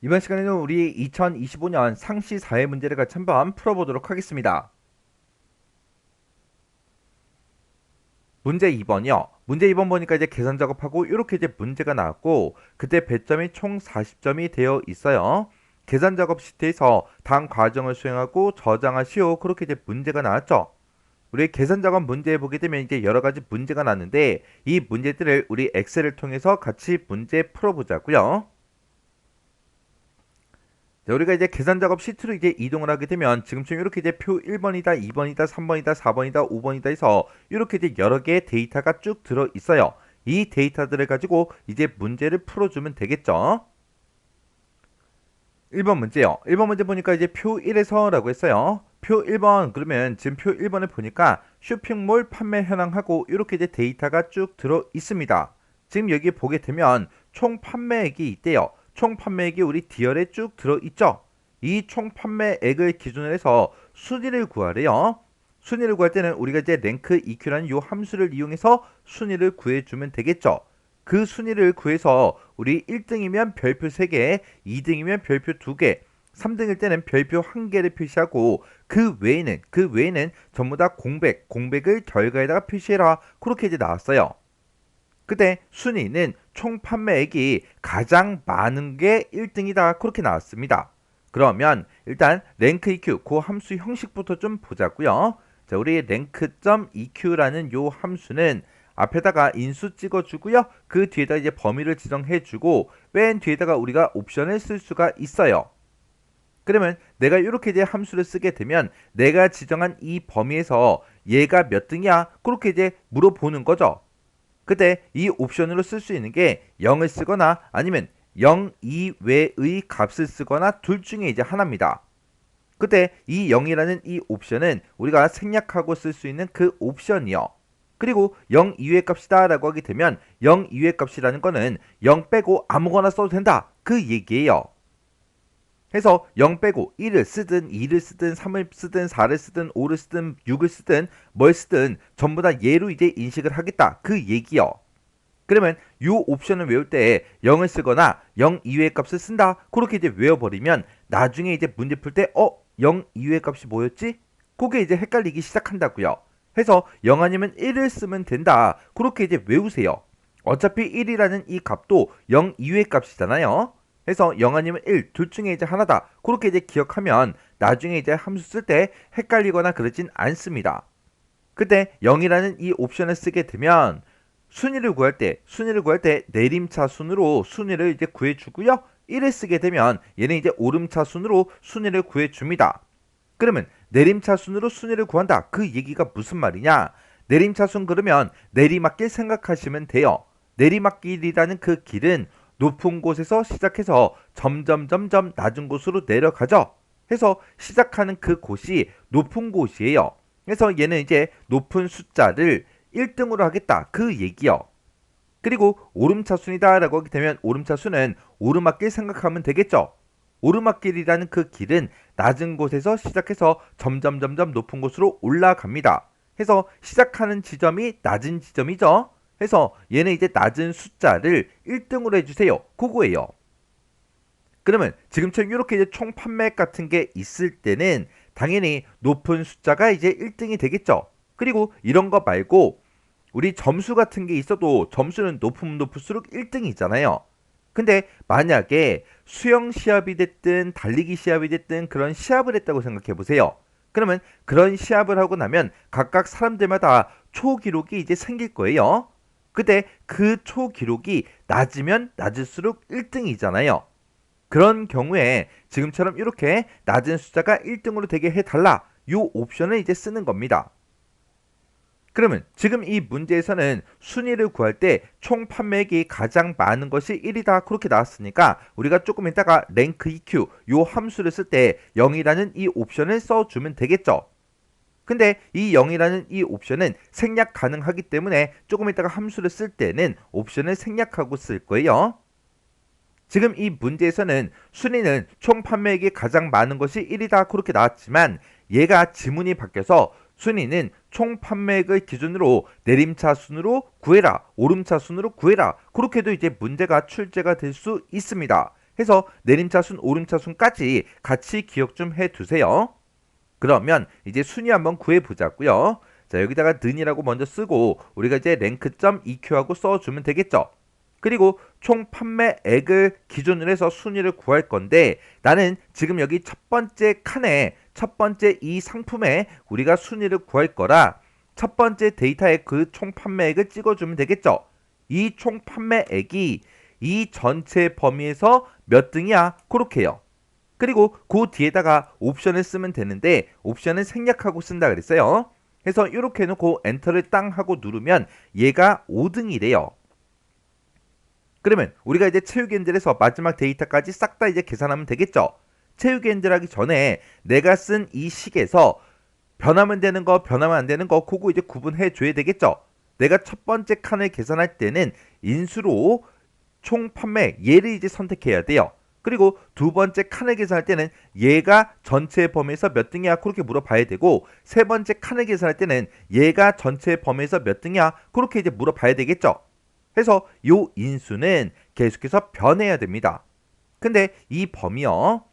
이번 시간에는 우리 2025년 상시 사회 문제를 같이 한번 풀어보도록 하겠습니다. 문제 2번이요. 문제 2번 보니까 이제 계산 작업하고 이렇게 이제 문제가 나왔고 그때 배점이 총 40점이 되어 있어요. 계산 작업 시트에서 다음 과정을 수행하고 저장하시오. 그렇게 이제 문제가 나왔죠. 우리 계산 작업 문제 보게 되면 이제 여러 가지 문제가 나왔는데 이 문제들을 우리 엑셀을 통해서 같이 문제 풀어보자고요. 자, 우리가 이제 계산 작업 시트로 이제 이동을 하게 되면 지금처럼 이렇게 이제 표 1번이다, 2번이다, 3번이다, 4번이다, 5번이다 해서 이렇게 이제 여러 개의 데이터가 쭉 들어 있어요. 이 데이터들을 가지고 이제 문제를 풀어주면 되겠죠. 1번 문제요. 1번 문제 보니까 이제 표 1에서 라고 했어요. 표 1번 그러면 지금 표 1번을 보니까 쇼핑몰 판매 현황하고 이렇게 이제 데이터가 쭉 들어 있습니다. 지금 여기 보게 되면 총 판매액이 있대요. 총 판매액이 우리 디얼에 쭉 들어 있죠. 이 총 판매액을 기준으로 해서 순위를 구하래요. 순위를 구할 때는 우리가 이제 랭크 EQ라는 요 함수를 이용해서 순위를 구해주면 되겠죠. 그 순위를 구해서 우리 1등이면 별표 3개, 2등이면 별표 2개, 3등일 때는 별표 1개를 표시하고 그 외에는 전부 다 공백을 결과에다가 표시해라. 그렇게 이제 나왔어요. 그때 순위는 총 판매액이 가장 많은 게 1등이다. 그렇게 나왔습니다. 그러면 일단 랭크 EQ 그 함수 형식부터 좀 보자고요. 자, 우리 랭크.EQ라는 요 함수는 앞에다가 인수 찍어주고요. 그 뒤에다 이제 범위를 지정해주고 맨 뒤에다가 우리가 옵션을 쓸 수가 있어요. 그러면 내가 이렇게 이제 함수를 쓰게 되면 내가 지정한 이 범위에서 얘가 몇 등이야? 그렇게 이제 물어보는 거죠. 그때 이 옵션으로 쓸 수 있는 게 0을 쓰거나 아니면 0 이외의 값을 쓰거나 둘 중에 이제 하나입니다. 그때 이 0이라는 이 옵션은 우리가 생략하고 쓸 수 있는 그 옵션이요. 그리고 0 이외의 값이다 라고 하게 되면 0 이외의 값이라는 거는 0 빼고 아무거나 써도 된다. 그 얘기예요. 해서 0 빼고 1을 쓰든 2를 쓰든 3을 쓰든 4를 쓰든 5를 쓰든 6을 쓰든 뭘 쓰든 전부 다 얘로 이제 인식을 하겠다. 그 얘기요. 그러면 이 옵션을 외울 때 0을 쓰거나 0 이외의 값을 쓴다. 그렇게 이제 외워버리면 나중에 이제 문제 풀 때 0 이외의 값이 뭐였지? 그게 이제 헷갈리기 시작한다고요. 해서 0 아니면 1을 쓰면 된다. 그렇게 이제 외우세요. 어차피 1이라는 이 값도 0 이외의 값이잖아요. 해서 0 아니면 1, 둘 중에 이제 하나다. 그렇게 이제 기억하면 나중에 이제 함수 쓸 때 헷갈리거나 그러진 않습니다. 그때 0이라는 이 옵션을 쓰게 되면 순위를 구할 때 내림차 순으로 순위를 이제 구해주고요. 1을 쓰게 되면 얘는 이제 오름차 순으로 순위를 구해줍니다. 그러면 내림차 순으로 순위를 구한다. 그 얘기가 무슨 말이냐? 내림차순 그러면 내리막길 생각하시면 돼요. 내리막길이라는 그 길은 높은 곳에서 시작해서 점점 낮은 곳으로 내려가죠. 해서 시작하는 그 곳이 높은 곳이에요. 그래서 얘는 이제 높은 숫자를 1등으로 하겠다. 그 얘기요. 그리고 오름차순이다 라고 하게 되면 오름차순은 오르막길 생각하면 되겠죠. 오르막길이라는 그 길은 낮은 곳에서 시작해서 점점 높은 곳으로 올라갑니다. 해서 시작하는 지점이 낮은 지점이죠. 해서 얘는 이제 낮은 숫자를 1등으로 해주세요. 그거예요. 그러면 지금처럼 이렇게 이제 총 판매액 같은 게 있을 때는 당연히 높은 숫자가 이제 1등이 되겠죠. 그리고 이런 거 말고 우리 점수 같은 게 있어도 점수는 높으면 높을수록 1등이잖아요. 근데 만약에 수영 시합이 됐든 달리기 시합이 됐든 그런 시합을 했다고 생각해 보세요. 그러면 그런 시합을 하고 나면 각각 사람들마다 초 기록이 이제 생길 거예요. 그때 그 초 기록이 낮으면 낮을수록 1등이잖아요. 그런 경우에 지금처럼 이렇게 낮은 숫자가 1등으로 되게 해달라. 이 옵션을 이제 쓰는 겁니다. 그러면 지금 이 문제에서는 순위를 구할 때 총 판매액이 가장 많은 것이 1이다. 그렇게 나왔으니까 우리가 조금 이따가 랭크 EQ 요 함수를 쓸 때 0이라는 이 옵션을 써주면 되겠죠. 근데 이 0이라는 이 옵션은 생략 가능하기 때문에 조금 이따가 함수를 쓸 때는 옵션을 생략하고 쓸 거예요. 지금 이 문제에서는 순위는 총 판매액이 가장 많은 것이 1이다. 그렇게 나왔지만 얘가 지문이 바뀌어서 순위는 총 판매액을 기준으로 내림차 순으로 구해라. 오름차 순으로 구해라. 그렇게도 이제 문제가 출제가 될 수 있습니다. 해서 내림차순, 오름차순까지 같이 기억 좀 해두세요. 그러면 이제 순위 한번 구해보자고요. 자, 여기다가 는이라고 먼저 쓰고 우리가 이제 랭크점 EQ하고 써주면 되겠죠. 그리고 총 판매액을 기준으로 해서 순위를 구할 건데 나는 지금 여기 첫 번째 칸에 첫 번째 이 상품에 우리가 순위를 구할 거라 첫 번째 데이터에 그 총 판매액을 찍어주면 되겠죠. 이 총 판매액이 이 전체 범위에서 몇 등이야? 그렇게요. 그리고 그 뒤에다가 옵션을 쓰면 되는데 옵션은 생략하고 쓴다 그랬어요. 그래서 이렇게 해놓고 엔터를 땅 하고 누르면 얘가 5등이래요. 그러면 우리가 이제 채우기엔들에서 마지막 데이터까지 싹 다 이제 계산하면 되겠죠. 채우기엔들 하기 전에 내가 쓴 이 식에서 변하면 되는 거, 변하면 안 되는 거 그거 이제 구분해 줘야 되겠죠. 내가 첫 번째 칸을 계산할 때는 인수로 총 판매 얘를 이제 선택해야 돼요. 그리고 두 번째 칸을 계산할 때는 얘가 전체 범위에서 몇 등이야 그렇게 물어봐야 되고 세 번째 칸을 계산할 때는 얘가 전체 범위에서 몇 등이야 그렇게 이제 물어봐야 되겠죠. 그래서 요 인수는 계속해서 변해야 됩니다. 근데 이 범위요.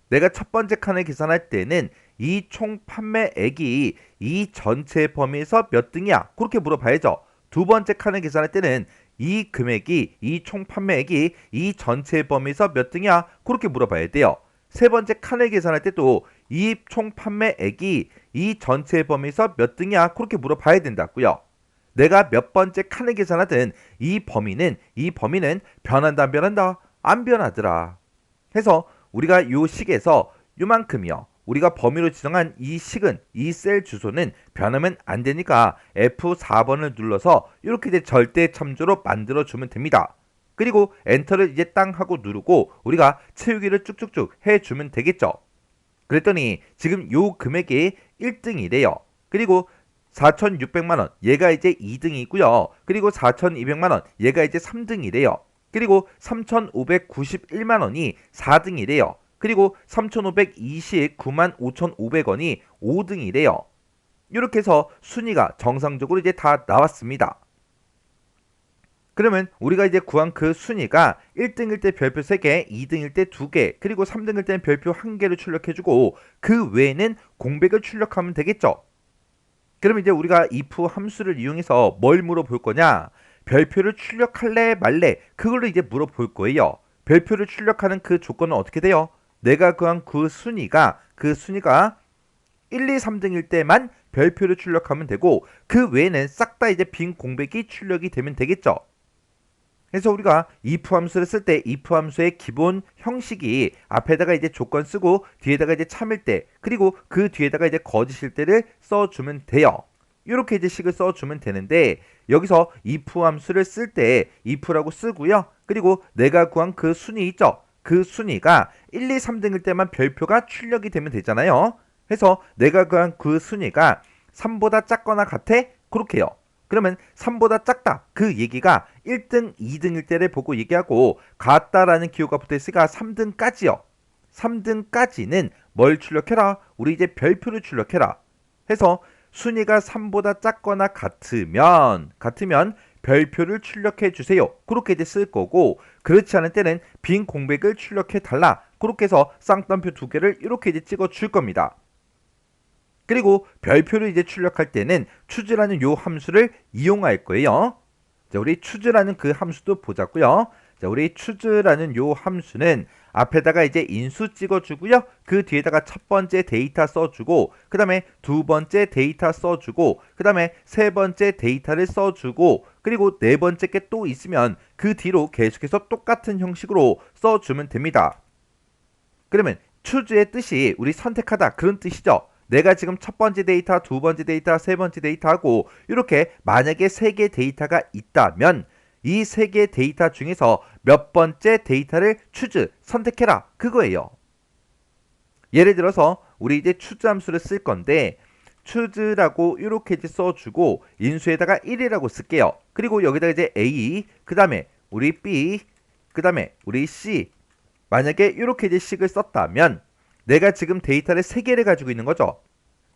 내가 첫 번째 칸을 계산할 때는 이 총 판매액이 이 전체 범위에서 몇 등이야 그렇게 물어봐야죠. 두 번째 칸을 계산할 때는 이 금액이 이 총 판매액이 이 전체 범위에서 몇 등이야 그렇게 물어봐야 돼요. 세 번째 칸을 계산할 때도 이 총 판매액이 이 전체 범위에서 몇 등이야 그렇게 물어봐야 된다고요. 내가 몇 번째 칸을 계산하든 이 범위는 변한다 안 변한다 안 변하더라. 해서 우리가 요 식에서 요만큼이요. 우리가 범위로 지정한 이 식은 이 셀 주소는 변하면 안 되니까 F4번을 눌러서 이렇게 이제 절대 참조로 만들어 주면 됩니다. 그리고 엔터를 이제 땅 하고 누르고 우리가 채우기를 쭉쭉쭉 해 주면 되겠죠. 그랬더니 지금 요 금액이 1등이래요. 그리고 4,600만원 얘가 이제 2등이고요. 그리고 4,200만원 얘가 이제 3등이래요. 그리고 3,591만원이 4등이래요. 그리고 3,529만 5,500원이 5등이래요. 이렇게 해서 순위가 정상적으로 이제 다 나왔습니다. 그러면 우리가 이제 구한 그 순위가 1등일 때 별표 3개, 2등일 때 2개, 그리고 3등일 때는 별표 1개를 출력해주고 그 외에는 공백을 출력하면 되겠죠. 그러면 이제 우리가 if 함수를 이용해서 뭘 물어볼 거냐? 별표를 출력할래 말래 그걸로 이제 물어볼 거예요. 별표를 출력하는 그 조건은 어떻게 돼요? 내가 구한 그 순위가 1, 2, 3등일 때만 별표를 출력하면 되고 그 외에는 싹 다 이제 빈 공백이 출력이 되면 되겠죠. 그래서 우리가 if 함수를 쓸 때 if 함수의 기본 형식이 앞에다가 이제 조건 쓰고 뒤에다가 이제 참일 때 그리고 그 뒤에다가 이제 거짓일 때를 써주면 돼요. 이렇게 이제 식을 써주면 되는데 여기서 if 함수를 쓸 때 if라고 쓰고요. 그리고 내가 구한 그 순위 있죠. 그 순위가 1, 2, 3등일 때만 별표가 출력이 되면 되잖아요. 그래서 내가 구한 그 순위가 3보다 작거나 같아? 그렇게요. 그러면 3보다 작다. 그 얘기가 1등, 2등일 때를 보고 얘기하고 같다라는 기호가 붙어있으니까 3등까지요. 3등까지는 뭘 출력해라? 우리 이제 별표를 출력해라. 해서 순위가 3보다 작거나 같으면 별표를 출력해 주세요. 그렇게 이제 쓸 거고 그렇지 않을 때는 빈 공백을 출력해 달라. 그렇게 해서 쌍따옴표 2개를 이렇게 이제 찍어 줄 겁니다. 그리고 별표를 이제 출력할 때는 choose라는 요 함수를 이용할 거예요. 자, 우리 choose라는 그 함수도 보자고요. 자, 우리 choose라는 요 함수는 앞에다가 이제 인수 찍어주고요. 그 뒤에다가 첫 번째 데이터 써주고 그 다음에 두 번째 데이터 써주고 그 다음에 세 번째 데이터를 써주고 그리고 네 번째 게 또 있으면 그 뒤로 계속해서 똑같은 형식으로 써주면 됩니다. 그러면 choose의 뜻이 우리 선택하다 그런 뜻이죠. 내가 지금 첫 번째 데이터, 두 번째 데이터, 세 번째 데이터 하고 이렇게 만약에 3개 데이터가 있다면 이 3개 데이터 중에서 몇 번째 데이터를 choose, 선택해라 그거예요. 예를 들어서 우리 이제 choose 함수를 쓸 건데 choose라고 이렇게 이제 써주고 인수에다가 1이라고 쓸게요. 그리고 여기다가 이제 A, 그 다음에 우리 B, 그 다음에 우리 C 만약에 이렇게 이제 식을 썼다면 내가 지금 데이터를 3개를 가지고 있는 거죠.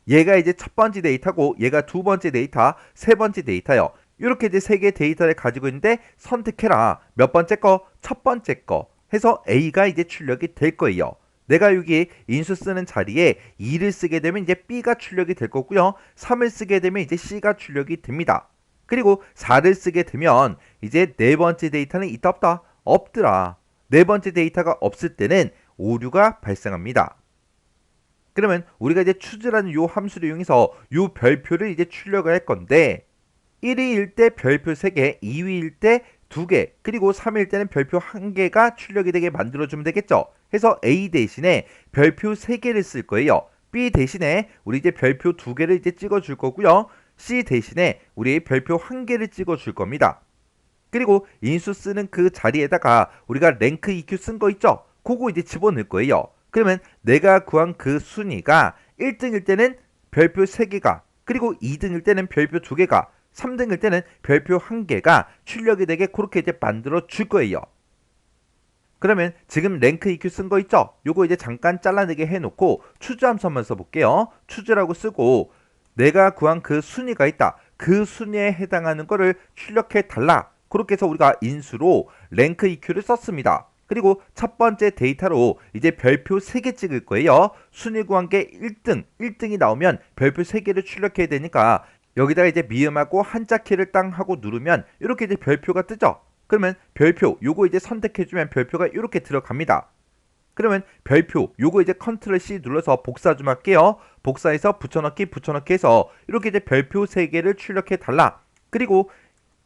얘가 이제 첫 번째 데이터고 얘가 두 번째 데이터, 세 번째 데이터요. 이렇게 이제 3개 데이터를 가지고 있는데 선택해라. 몇 번째 거? 첫 번째 거. 해서 A가 이제 출력이 될 거예요. 내가 여기 인수 쓰는 자리에 2를 쓰게 되면 이제 B가 출력이 될 거고요. 3을 쓰게 되면 이제 C가 출력이 됩니다. 그리고 4를 쓰게 되면 이제 네 번째 데이터는 있다 없다? 없더라. 네 번째 데이터가 없을 때는 오류가 발생합니다. 그러면 우리가 이제 추즈라는 요 함수를 이용해서 요 별표를 이제 출력을 할 건데 1위일 때 별표 3개, 2위일 때 2개, 그리고 3위일 때는 별표 1개가 출력이 되게 만들어주면 되겠죠. 해서 A 대신에 별표 3개를 쓸 거예요. B 대신에 우리 이제 별표 2개를 이제 찍어줄 거고요. C 대신에 우리 별표 1개를 찍어줄 겁니다. 그리고 인수 쓰는 그 자리에다가 우리가 랭크 EQ 쓴 거 있죠? 그거 이제 집어넣을 거예요. 그러면 내가 구한 그 순위가 1등일 때는 별표 3개가, 그리고 2등일 때는 별표 2개가, 3등일 때는 별표 1개가 출력이 되게 그렇게 이제 만들어 줄 거예요. 그러면 지금 랭크 EQ 쓴 거 있죠? 요거 이제 잠깐 잘라내게 해놓고 추즈 함수 한번 써볼게요. 추즈라고 쓰고 내가 구한 그 순위가 있다. 그 순위에 해당하는 거를 출력해 달라. 그렇게 해서 우리가 인수로 랭크 EQ를 썼습니다. 그리고 첫 번째 데이터로 이제 별표 3개 찍을 거예요. 순위 구한 게 1등이 나오면 별표 3개를 출력해야 되니까 여기다가 이제 미음하고 한자 키를 땅 하고 누르면 이렇게 이제 별표가 뜨죠. 그러면 별표 요거 이제 선택해주면 별표가 이렇게 들어갑니다. 그러면 별표 요거 이제 컨트롤 C 눌러서 복사 좀 할게요. 복사해서 붙여넣기 해서 이렇게 이제 별표 3개를 출력해 달라. 그리고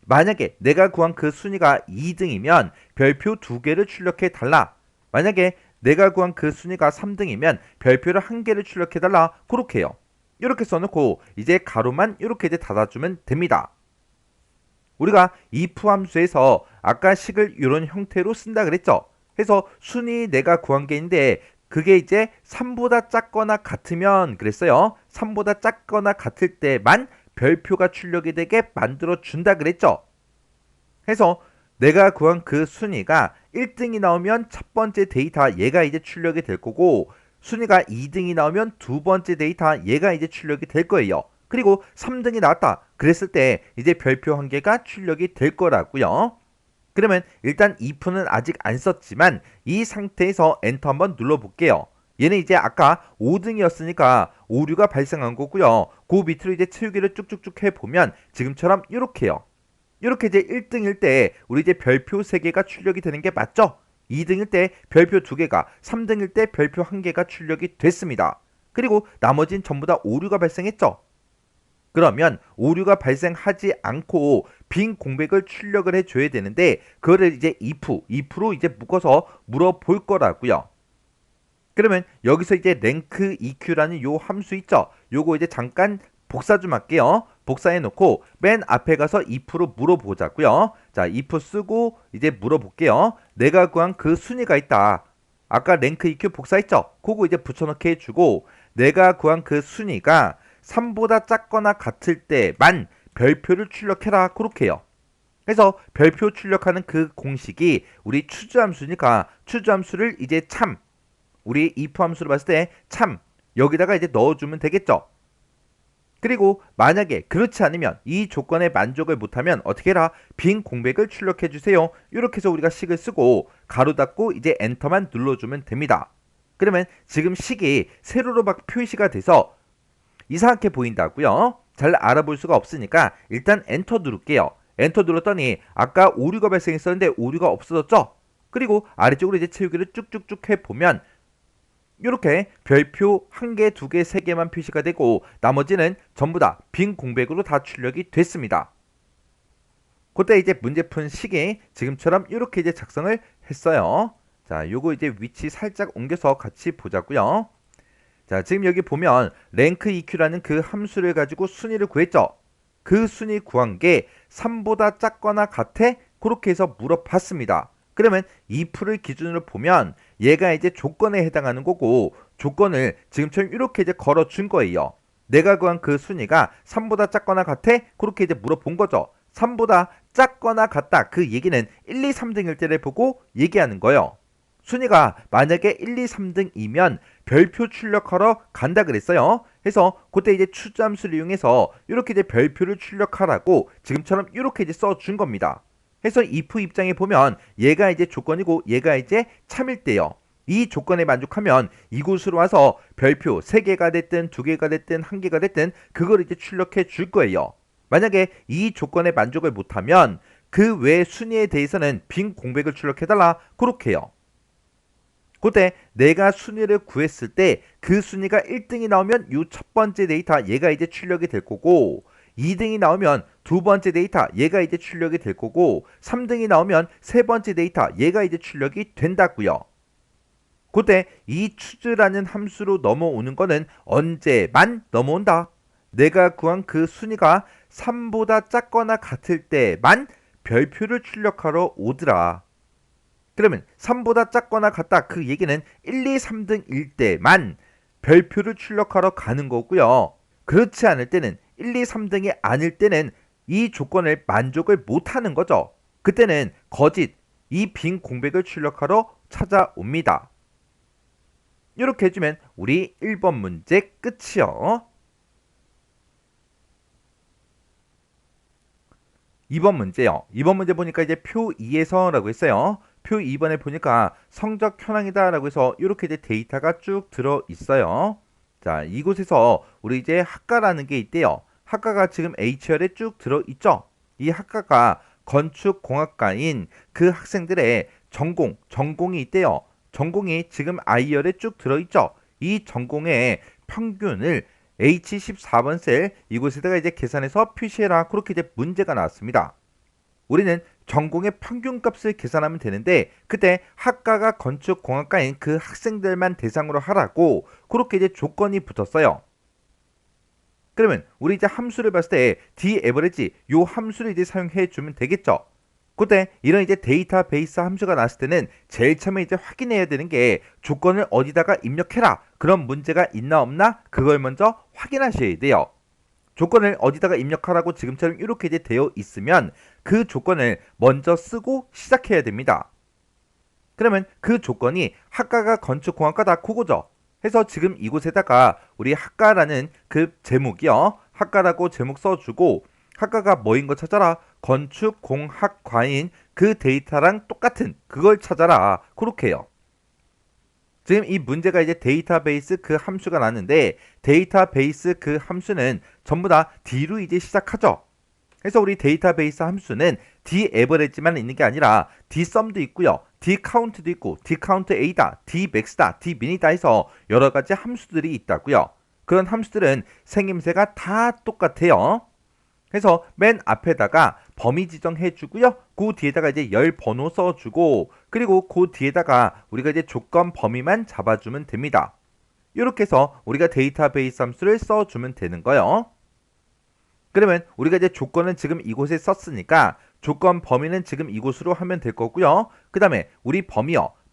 만약에 내가 구한 그 순위가 2등이면 별표 2개를 출력해 달라. 만약에 내가 구한 그 순위가 3등이면 별표를 1개를 출력해 달라. 그렇게 해요. 이렇게 써놓고 이제 가로만 이렇게 이제 닫아주면 됩니다. 우리가 if 함수에서 아까 식을 이런 형태로 쓴다 그랬죠. 해서 순위 내가 구한 게 있는데 그게 이제 3보다 작거나 같으면 그랬어요. 3보다 작거나 같을 때만 별표가 출력이 되게 만들어 준다 그랬죠. 해서 내가 구한 그 순위가 1등이 나오면 첫 번째 데이터 얘가 이제 출력이 될 거고 순위가 2등이 나오면 두 번째 데이터 얘가 이제 출력이 될 거예요. 그리고 3등이 나왔다 그랬을 때 이제 별표 1개가 출력이 될 거라고요. 그러면 일단 if는 아직 안 썼지만 이 상태에서 엔터 한번 눌러볼게요. 얘는 이제 아까 5등이었으니까 오류가 발생한 거고요. 그 밑으로 이제 채우기를 쭉쭉쭉 해보면 지금처럼 이렇게요. 이렇게 이제 1등일 때 우리 이제 별표 3개가 출력이 되는 게 맞죠? 2등일 때 별표 2개가, 3등일 때 별표 1개가 출력이 됐습니다. 그리고 나머지는 전부 다 오류가 발생했죠? 그러면 오류가 발생하지 않고 빈 공백을 출력을 해줘야 되는데 그거를 이제 if로 이제 묶어서 물어볼 거라고요. 그러면 여기서 이제 랭크 EQ라는 요 함수 있죠? 요거 이제 잠깐 복사 좀 할게요. 복사해 놓고 맨 앞에 가서 if로 물어보자고요. 자, if 쓰고 이제 물어볼게요. 내가 구한 그 순위가 있다. 아까 랭크 EQ 복사했죠? 그거 이제 붙여넣기 해주고 내가 구한 그 순위가 3보다 작거나 같을 때만 별표를 출력해라. 그렇게 해요. 그래서 별표 출력하는 그 공식이 우리 추즈함수니까 추즈함수를 이제 참 우리 if 함수로 봤을 때 참 여기다가 이제 넣어주면 되겠죠. 그리고 만약에 그렇지 않으면 이 조건에 만족을 못하면 어떻게 해라? 빈 공백을 출력해 주세요. 이렇게 해서 우리가 식을 쓰고 가로 닫고 이제 엔터만 눌러주면 됩니다. 그러면 지금 식이 세로로 막 표시가 돼서 이상하게 보인다고요. 잘 알아볼 수가 없으니까 일단 엔터 누를게요. 엔터 눌렀더니 아까 오류가 발생했었는데 오류가 없어졌죠? 그리고 아래쪽으로 이제 채우기를 쭉쭉쭉 해보면 이렇게 별표 1개, 2개, 3개만 표시가 되고 나머지는 전부 다 빈 공백으로 다 출력이 됐습니다. 그때 이제 문제 푼 식이 지금처럼 이렇게 이제 작성을 했어요. 자, 요거 이제 위치 살짝 옮겨서 같이 보자고요. 자, 지금 여기 보면 랭크 EQ라는 그 함수를 가지고 순위를 구했죠. 그 순위 구한 게 3보다 작거나 같아? 그렇게 해서 물어봤습니다. 그러면 if를 기준으로 보면 얘가 이제 조건에 해당하는 거고 조건을 지금처럼 이렇게 이제 걸어준 거예요. 내가 구한 그 순위가 3보다 작거나 같아? 그렇게 이제 물어본 거죠. 3보다 작거나 같다. 그 얘기는 1, 2, 3등일 때를 보고 얘기하는 거예요. 순위가 만약에 1, 2, 3등이면 별표 출력하러 간다 그랬어요. 그래서 그때 이제 추잠수를 이용해서 이렇게 이제 별표를 출력하라고 지금처럼 이렇게 이제 써준 겁니다. 해서 if 입장에 보면 얘가 이제 조건이고 얘가 이제 참일 때요. 이 조건에 만족하면 이곳으로 와서 별표 3개가 됐든 2개가 됐든 1개가 됐든 그걸 이제 출력해 줄 거예요. 만약에 이 조건에 만족을 못하면 그 외 순위에 대해서는 빈 공백을 출력해달라 그렇게 해요. 그때 내가 순위를 구했을 때 그 순위가 1등이 나오면 이 첫 번째 데이터 얘가 이제 출력이 될 거고 2등이 나오면 두 번째 데이터 얘가 이제 출력이 될 거고 3등이 나오면 세 번째 데이터 얘가 이제 출력이 된다고요. 그때 이 추즈라는 함수로 넘어오는 거는 언제만 넘어온다. 내가 구한 그 순위가 3보다 작거나 같을 때만 별표를 출력하러 오더라. 그러면 3보다 작거나 같다 그 얘기는 1, 2, 3등일 때만 별표를 출력하러 가는 거고요. 그렇지 않을 때는 1, 2, 3등이 아닐 때는 이 조건을 만족을 못하는 거죠. 그때는 거짓 이 빈 공백을 출력하러 찾아옵니다. 이렇게 해주면 우리 1번 문제 끝이요. 2번 문제요. 2번 문제 보니까 이제 표 2에서 라고 했어요. 표 2번에 보니까 성적 현황이다 라고 해서 이렇게 이제 데이터가 쭉 들어 있어요. 자, 이곳에서 우리 이제 학과라는 게 있대요. 학과가 지금 H열에 쭉 들어 있죠. 이 학과가 건축공학과인 그 학생들의 전공이 있대요. 전공이 지금 I열에 쭉 들어 있죠. 이 전공의 평균을 H14번 셀 이곳에다가 이제 계산해서 표시해라. 그렇게 이제 문제가 나왔습니다. 우리는 전공의 평균값을 계산하면 되는데 그때 학과가 건축공학과인 그 학생들만 대상으로 하라고 그렇게 이제 조건이 붙었어요. 그러면 우리 이제 함수를 봤을 때 d-average 요 함수를 이제 사용해 주면 되겠죠. 그때 이런 이제 데이터베이스 함수가 나왔을 때는 제일 처음에 이제 확인해야 되는 게 조건을 어디다가 입력해라. 그런 문제가 있나 없나 그걸 먼저 확인하셔야 돼요. 조건을 어디다가 입력하라고 지금처럼 이렇게 이제 되어 있으면 그 조건을 먼저 쓰고 시작해야 됩니다. 그러면 그 조건이 학과가 건축공학과다 그거죠. 해서 지금 이곳에다가 우리 학과라는 그 제목이요. 학과라고 제목 써주고 학과가 뭐인 거 찾아라. 건축공학과인 그 데이터랑 똑같은 그걸 찾아라. 그렇게 해요. 지금 이 문제가 이제 데이터베이스 그 함수가 나왔는데 데이터베이스 그 함수는 전부 다 D로 이제 시작하죠. 그래서 우리 데이터베이스 함수는 D-average만 있는 게 아니라 D-sum도 있고요. D-count도 있고 D-count A다, D-max다, D-min이다 해서 여러 가지 함수들이 있다고요. 그런 함수들은 생김새가 다 똑같아요. 그래서 맨 앞에다가 범위 지정해 주고요. 그 뒤에다가 이제 열 번호 써주고 그리고 그 뒤에다가 우리가 이제 조건 범위만 잡아주면 됩니다. 이렇게 해서 우리가 데이터베이스 함수를 써주면 되는 거예요. 그러면 우리가 이제 조건은 지금 이곳에 썼으니까 조건 범위는 지금 이곳으로 하면 될 거고요. 그 다음에 우리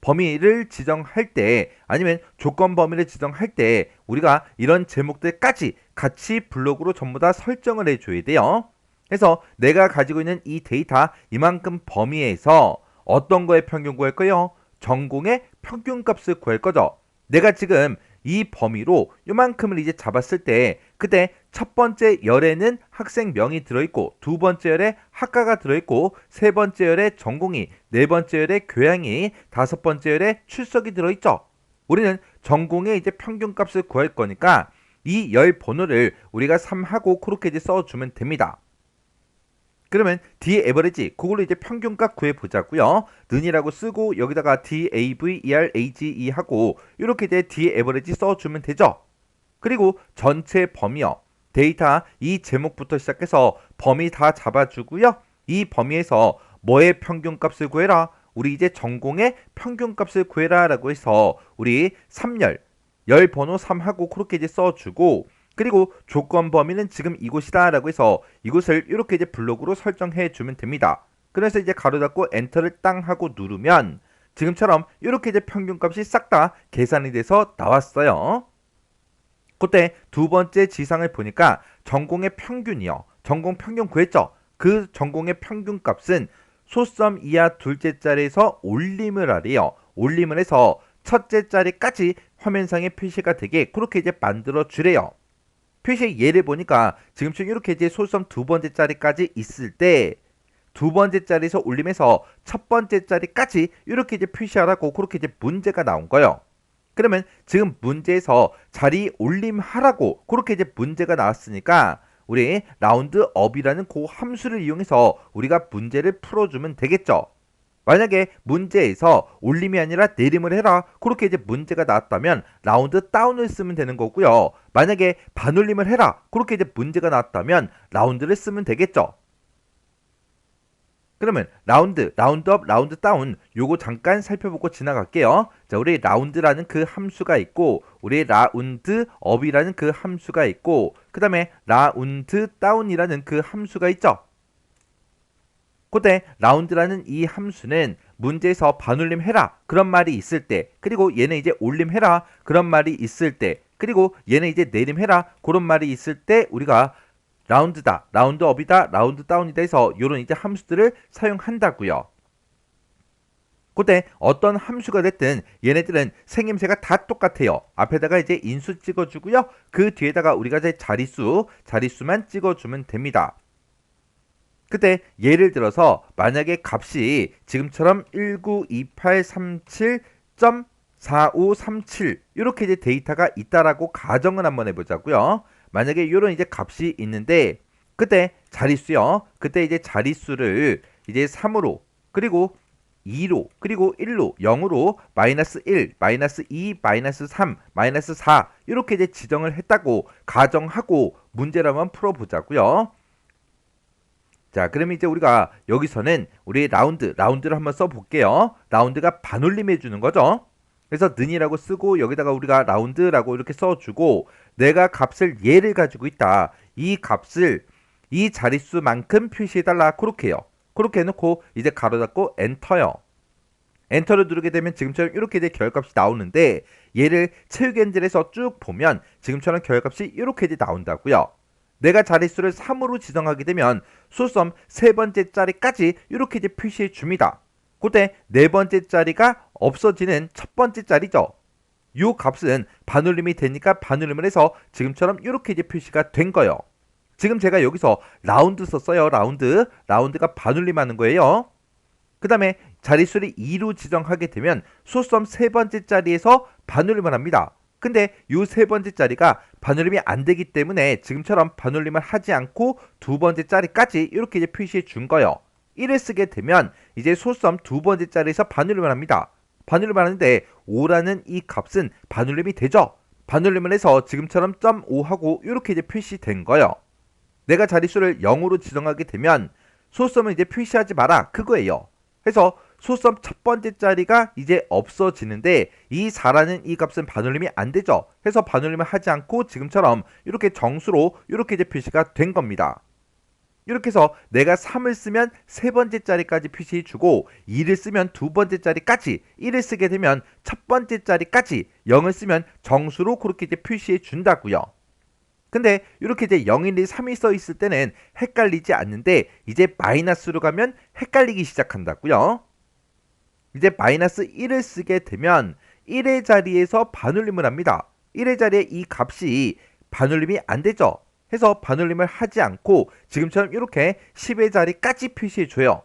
범위를 지정할 때 아니면 조건 범위를 지정할 때 우리가 이런 제목들까지 같이 블록으로 전부 다 설정을 해줘야 돼요. 그래서 내가 가지고 있는 이 데이터 이만큼 범위에서 어떤 거의 평균 구할 거예요? 전공의 평균값을 구할 거죠. 내가 지금 이 범위로 요만큼을 이제 잡았을 때 그때 첫 번째 열에는 학생명이 들어있고 두 번째 열에 학과가 들어있고 세 번째 열에 전공이 네 번째 열에 교양이 다섯 번째 열에 출석이 들어있죠. 우리는 전공의 이제 평균값을 구할 거니까 이 열 번호를 우리가 3하고 그렇게 이제 써주면 됩니다. 그러면 D-average 그걸로 이제 평균값 구해보자고요. 는이라고 쓰고 여기다가 D-average 하고 이렇게 이제 D-average 써주면 되죠. 그리고 전체 범위요. 데이터 이 제목부터 시작해서 범위 다 잡아주고요. 이 범위에서 뭐의 평균값을 구해라? 우리 이제 전공의 평균값을 구해라 라고 해서 우리 3열 열 번호 3하고 그렇게 이제 써주고 그리고 조건 범위는 지금 이곳이다 라고 해서 이곳을 이렇게 이제 블록으로 설정해 주면 됩니다. 그래서 이제 가로 닫고 엔터를 땅 하고 누르면 지금처럼 이렇게 이제 평균값이 싹 다 계산이 돼서 나왔어요. 그때 두 번째 지상을 보니까 전공의 평균이요. 전공 평균 구했죠. 그 전공의 평균값은 소썸 이하 둘째 자리에서 올림을 하래요. 올림을 해서 첫째 자리까지 화면상에 표시가 되게 그렇게 이제 만들어 주래요. 표시 예를 보니까 지금처럼 이렇게 이제 소수점 두 번째 자리까지 있을 때 두 번째 자리에서 올림해서 첫 번째 자리까지 이렇게 이제 표시하라고 그렇게 이제 문제가 나온 거예요. 그러면 지금 문제에서 자리 올림하라고 그렇게 이제 문제가 나왔으니까 우리 라운드업이라는 그 함수를 이용해서 우리가 문제를 풀어주면 되겠죠. 만약에 문제에서 올림이 아니라 내림을 해라 그렇게 이제 문제가 나왔다면 라운드 다운을 쓰면 되는 거고요. 만약에 반올림을 해라 그렇게 이제 문제가 나왔다면 라운드를 쓰면 되겠죠. 그러면 라운드업, 라운드 다운 요거 잠깐 살펴보고 지나갈게요. 자, 우리 라운드라는 그 함수가 있고 우리 라운드업이라는 그 함수가 있고 그 다음에 라운드 다운이라는 그 함수가 있죠. 그때 라운드라는 이 함수는 문제에서 반올림 해라 그런 말이 있을 때 그리고 얘는 이제 올림 해라 그런 말이 있을 때 그리고 얘는 이제 내림 해라 그런 말이 있을 때 우리가 라운드다, 라운드업이다, 라운드 다운이다 해서 이런 이제 함수들을 사용한다고요. 그때 어떤 함수가 됐든 얘네들은 생김새가 다 똑같아요. 앞에다가 이제 인수 찍어주고요. 그 뒤에다가 우리가 이제 자릿수만 찍어주면 됩니다. 그때 예를 들어서 만약에 값이 지금처럼 192837.4537 이렇게 이제 데이터가 있다라고 가정을 한번 해보자고요. 만약에 이런 이제 값이 있는데 그때 자릿수요. 그때 이제 자릿수를 이제 3으로 그리고 2로 그리고 1로 0으로 마이너스 1, 마이너스 2, 마이너스 3, 마이너스 4 이렇게 이제 지정을 했다고 가정하고 문제를 한번 풀어보자고요. 자, 그럼 이제 우리가 여기서는 우리 라운드를 한번 써볼게요. 라운드가 반올림 해주는 거죠. 그래서 는이라고 쓰고 여기다가 우리가 라운드라고 이렇게 써주고 내가 값을 얘를 가지고 있다. 이 값을 이 자릿수만큼 표시해달라. 그렇게 해요. 그렇게 해놓고 이제 가로 닫고 엔터요. 엔터를 누르게 되면 지금처럼 이렇게 이제 결값이 나오는데 얘를 채우기 엔진에서 쭉 보면 지금처럼 결값이 이렇게 이제 나온다고요. 내가 자릿수를 3으로 지정하게 되면 소수점 세 번째 자리까지 이렇게 이제 표시해 줍니다. 그때 네 번째 자리가 없어지는 첫 번째 자리죠. 이 값은 반올림이 되니까 반올림을 해서 지금처럼 이렇게 이제 표시가 된 거예요. 지금 제가 여기서 라운드 썼어요. 라운드가 반올림하는 거예요. 그 다음에 자릿수를 2로 지정하게 되면 소수점 세 번째 자리에서 반올림을 합니다. 근데 이 세 번째 자리가 반올림이 안 되기 때문에 지금처럼 반올림을 하지 않고 두 번째 자리까지 이렇게 이제 표시해 준 거예요. 1을 쓰게 되면 이제 소수점 두 번째 자리에서 반올림을 합니다. 반올림을 하는데 5라는 이 값은 반올림이 되죠. 반올림을 해서 지금처럼 0.5하고 이렇게 이제 표시된 거예요. 내가 자릿수를 0으로 지정하게 되면 소수점은 이제 표시하지 마라 그거예요. 그래서 소수점 첫 번째 자리가 이제 없어지는데 이 4라는 이 값은 반올림이 안 되죠. 그래서 반올림을 하지 않고 지금처럼 이렇게 정수로 이렇게 이제 표시가 된 겁니다. 이렇게 해서 내가 3을 쓰면 세 번째 자리까지 표시해 주고 2를 쓰면 두 번째 자리까지 1을 쓰게 되면 첫 번째 자리까지 0을 쓰면 정수로 그렇게 이제 표시해 준다고요. 근데 이렇게 이제 0, 1, 2, 3이 써 있을 때는 헷갈리지 않는데 이제 마이너스로 가면 헷갈리기 시작한다고요. 이제 마이너스 1을 쓰게 되면 1의 자리에서 반올림을 합니다. 1의 자리에 이 값이 반올림이 안 되죠. 해서 반올림을 하지 않고 지금처럼 이렇게 10의 자리까지 표시해 줘요.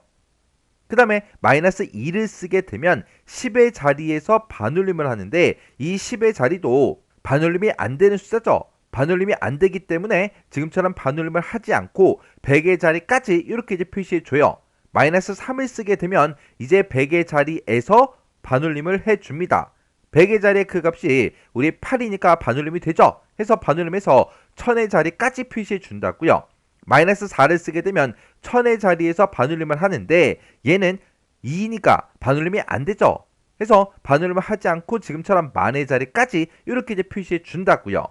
그 다음에 마이너스 2를 쓰게 되면 10의 자리에서 반올림을 하는데 이 10의 자리도 반올림이 안 되는 숫자죠. 반올림이 안 되기 때문에 지금처럼 반올림을 하지 않고 100의 자리까지 이렇게 이제 표시해 줘요. 마이너스 3을 쓰게 되면 이제 100의 자리에서 반올림을 해 줍니다. 100의 자리의 그 값이 우리 8이니까 반올림이 되죠. 해서 반올림해서 1000의 자리까지 표시해 준다고요. 마이너스 4를 쓰게 되면 1000의 자리에서 반올림을 하는데 얘는 2니까 반올림이 안 되죠. 해서 반올림을 하지 않고 지금처럼 만의 자리까지 이렇게 이제 표시해 준다고요.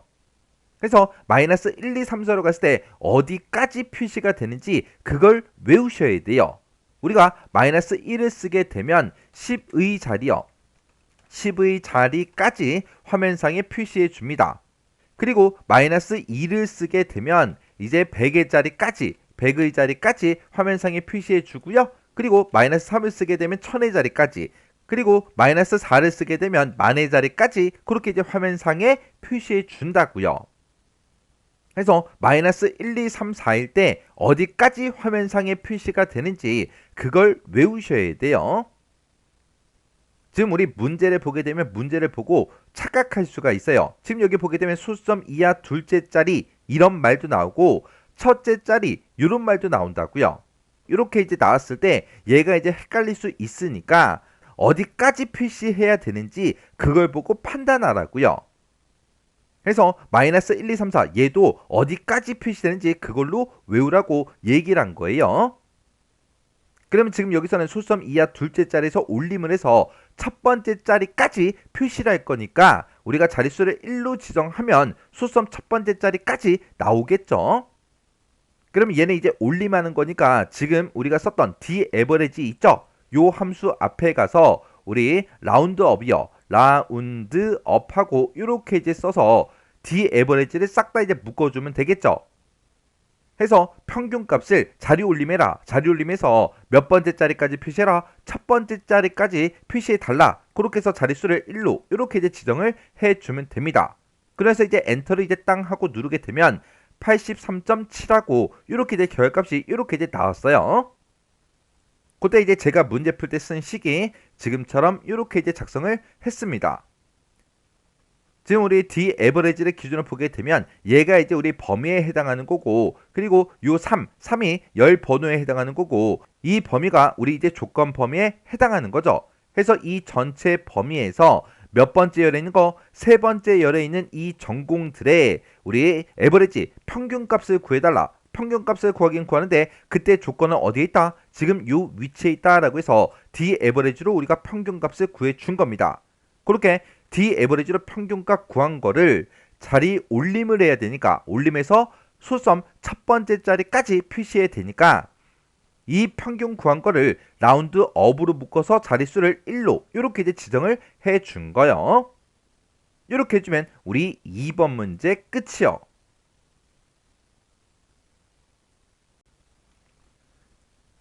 그래서 마이너스 1, 2, 3, 4로 갔을 때 어디까지 표시가 되는지 그걸 외우셔야 돼요. 우리가 마이너스 1을 쓰게 되면 10의 자리요. 10의 자리까지 화면상에 표시해 줍니다. 그리고 마이너스 2를 쓰게 되면 이제 100의 자리까지 100의 자리까지 화면상에 표시해 주고요. 그리고 마이너스 3을 쓰게 되면 1000의 자리까지 그리고 마이너스 4를 쓰게 되면 만의 자리까지 그렇게 이제 화면상에 표시해 준다고요. 해서 마이너스 1, 2, 3, 4일 때 어디까지 화면상에 표시가 되는지 그걸 외우셔야 돼요. 지금 우리 문제를 보게 되면 문제를 보고 착각할 수가 있어요. 지금 여기 보게 되면 소수점 이하 둘째 자리 이런 말도 나오고 첫째 자리 이런 말도 나온다고요. 이렇게 이제 나왔을 때 얘가 이제 헷갈릴 수 있으니까 어디까지 표시해야 되는지 그걸 보고 판단하라고요. 그래서 마이너스 1, 2, 3, 4 얘도 어디까지 표시되는지 그걸로 외우라고 얘기를 한 거예요. 그러면 지금 여기서는 소수점 이하 둘째 자리에서 올림을 해서 첫 번째 자리까지 표시를 할 거니까 우리가 자릿수를 1로 지정하면 소수점 첫 번째 자리까지 나오겠죠. 그럼 얘는 이제 올림하는 거니까 지금 우리가 썼던 d-average 있죠? 요 함수 앞에 가서 우리 라운드업이요. 라운드업하고 이렇게 이제 써서 d-average를 싹 다 이제 묶어주면 되겠죠. 해서 평균값을 자리 올림해라. 자리 올림해서 몇 번째 자리까지 표시해라. 첫 번째 자리까지 표시해 달라. 그렇게 해서 자릿수를 1로 이렇게 이제 지정을 해주면 됩니다. 그래서 이제 엔터를 이제 땅 하고 누르게 되면 83.7하고 이렇게 이제 결값이 이렇게 이제 나왔어요. 그때 이제 제가 문제 풀 때 쓴 식이 지금처럼 이렇게 이제 작성을 했습니다. 지금 우리 d-average를 기준으로 보게 되면 얘가 이제 우리 범위에 해당하는 거고 그리고 요 3이 열 번호에 해당하는 거고 이 범위가 우리 이제 조건 범위에 해당하는 거죠. 그래서 이 전체 범위에서 몇 번째 열에 있는 거, 세 번째 열에 있는 이 전공들의 우리 에버리지 평균값을 구해달라. 평균값을 구하긴 구하는데 그때 조건은 어디에 있다? 지금 요 위치에 있다라고 해서 d-average로 우리가 평균값을 구해준 겁니다. 그렇게 d-average로 평균값 구한 거를 자리 올림을 해야 되니까 올림해서 소수점 첫 번째 자리까지 표시해야 되니까 이 평균 구한 거를 라운드업으로 묶어서 자릿수를 1로 이렇게 이제 지정을 해준 거요. 이렇게 해주면 우리 2번 문제 끝이요.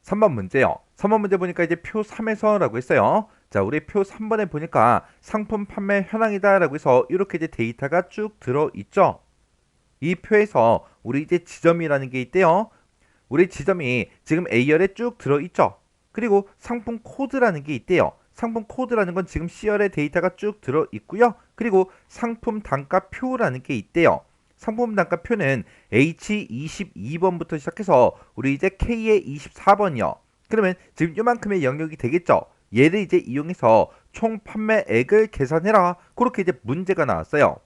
3번 문제요. 3번 문제 보니까 이제 표 3에서라고 했어요. 자, 우리 표 3번에 보니까 상품 판매 현황이다 라고 해서 이렇게 이제 데이터가 쭉 들어있죠. 이 표에서 우리 이제 지점이라는 게 있대요. 우리 지점이 지금 A열에 쭉 들어있죠. 그리고 상품 코드라는 게 있대요. 상품 코드라는 건 지금 C열에 데이터가 쭉 들어있고요. 그리고 상품 단가표라는 게 있대요. 상품 단가표는 H22번부터 시작해서 우리 이제 K의 24번이요. 그러면 지금 요만큼의 영역이 되겠죠. 얘를 이제 이용해서 총 판매액을 계산해라. 그렇게 이제 문제가 나왔어요.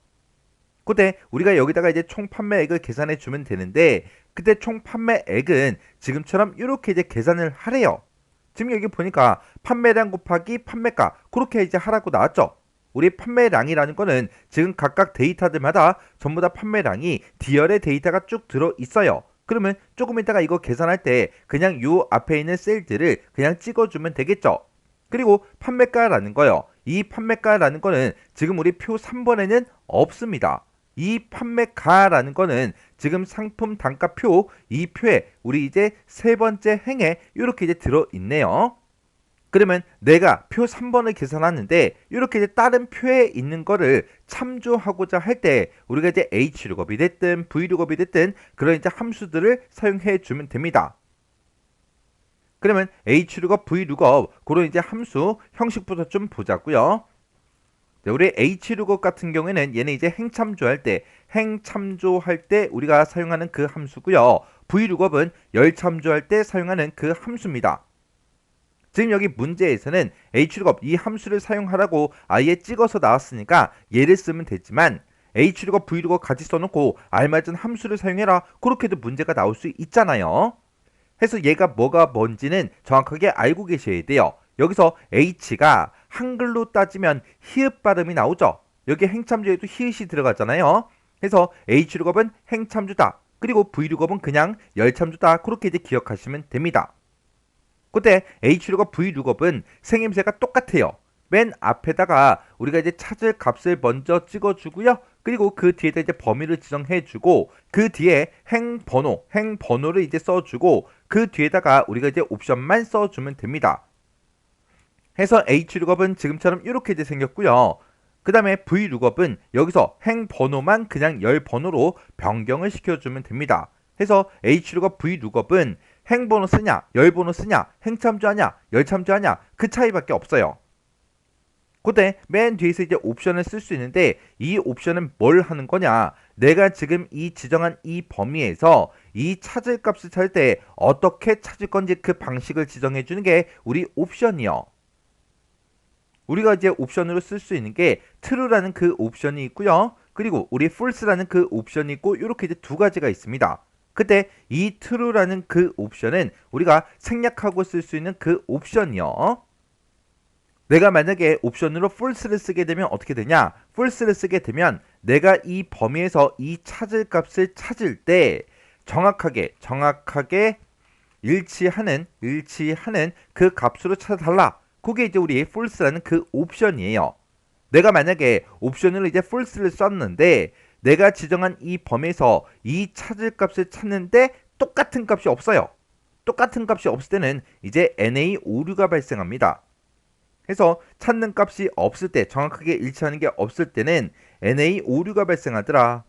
그때 우리가 여기다가 이제 총 판매액을 계산해 주면 되는데 그때 총 판매액은 지금처럼 이렇게 이제 계산을 하래요. 지금 여기 보니까 판매량 곱하기 판매가 그렇게 이제 하라고 나왔죠. 우리 판매량이라는 거는 지금 각각 데이터들마다 전부 다 판매량이 D열의 데이터가 쭉 들어 있어요. 그러면 조금 이따가 이거 계산할 때 그냥 요 앞에 있는 셀들을 그냥 찍어주면 되겠죠. 그리고 판매가라는 거요. 이 판매가라는 거는 지금 우리 표 3번에는 없습니다. 이 판매가라는 거는 지금 상품 단가표 이 표에 우리 이제 세 번째 행에 이렇게 이제 들어있네요. 그러면 내가 표 3번을 계산하는데 이렇게 이제 다른 표에 있는 거를 참조하고자 할 때 우리가 이제 H룩업이 됐든 V룩업이 됐든 그런 이제 함수들을 사용해 주면 됩니다. 그러면 H룩업, V룩업 그런 이제 함수 형식부터 좀 보자고요. 우리 H룩업 같은 경우에는 얘는 이제 행참조할 때 우리가 사용하는 그 함수고요. V룩업은 열참조할 때 사용하는 그 함수입니다. 지금 여기 문제에서는 H룩업 이 함수를 사용하라고 아예 찍어서 나왔으니까 얘를 쓰면 되지만 H룩업, V룩업 같이 써놓고 알맞은 함수를 사용해라. 그렇게도 문제가 나올 수 있잖아요. 해서 얘가 뭐가 뭔지는 정확하게 알고 계셔야 돼요. 여기서 H가 한글로 따지면 히읗 발음이 나오죠. 여기 행참조에도 히읗이 들어가잖아요. 그래서 H룩업은 행참조다. 그리고 V룩업은 그냥 열참조다. 그렇게 이제 기억하시면 됩니다. 그때 H룩업, V룩업은 생김새가 똑같아요. 맨 앞에다가 우리가 이제 찾을 값을 먼저 찍어주고요. 그리고 그 뒤에다 이제 범위를 지정해주고 그 뒤에 행번호를 이제 써주고 그 뒤에다가 우리가 이제 옵션만 써주면 됩니다. 해서 H룩업은 지금처럼 이렇게 이제 생겼고요. 그 다음에 VLOOKUP은 여기서 행 번호만 그냥 열 번호로 변경을 시켜주면 됩니다. 해서 HLOOKUP, VLOOKUP은 행 번호 쓰냐, 열 번호 쓰냐, 행 참조하냐, 열 참조하냐 그 차이밖에 없어요. 그때 맨 뒤에서 이제 옵션을 쓸 수 있는데 이 옵션은 뭘 하는 거냐? 내가 지금 이 지정한 이 범위에서 이 찾을 값을 찾을 때 어떻게 찾을 건지 그 방식을 지정해 주는 게 우리 옵션이요. 우리가 이제 옵션으로 쓸 수 있는 게 true라는 그 옵션이 있고요. 그리고 우리 false라는 그 옵션이 있고 이렇게 이제 두 가지가 있습니다. 그때 이 true라는 그 옵션은 우리가 생략하고 쓸 수 있는 그 옵션이요. 내가 만약에 옵션으로 false를 쓰게 되면 어떻게 되냐? false를 쓰게 되면 내가 이 범위에서 이 찾을 값을 찾을 때 정확하게 일치하는 그 값으로 찾아달라. 그게 이제 우리 false라는 그 옵션이에요. 내가 만약에 옵션으로 이제 false를 썼는데 내가 지정한 이 범위에서 이 찾을 값을 찾는데 똑같은 값이 없어요. 똑같은 값이 없을 때는 이제 NA 오류가 발생합니다. 해서 찾는 값이 없을 때, 정확하게 일치하는 게 없을 때는 NA 오류가 발생하더라.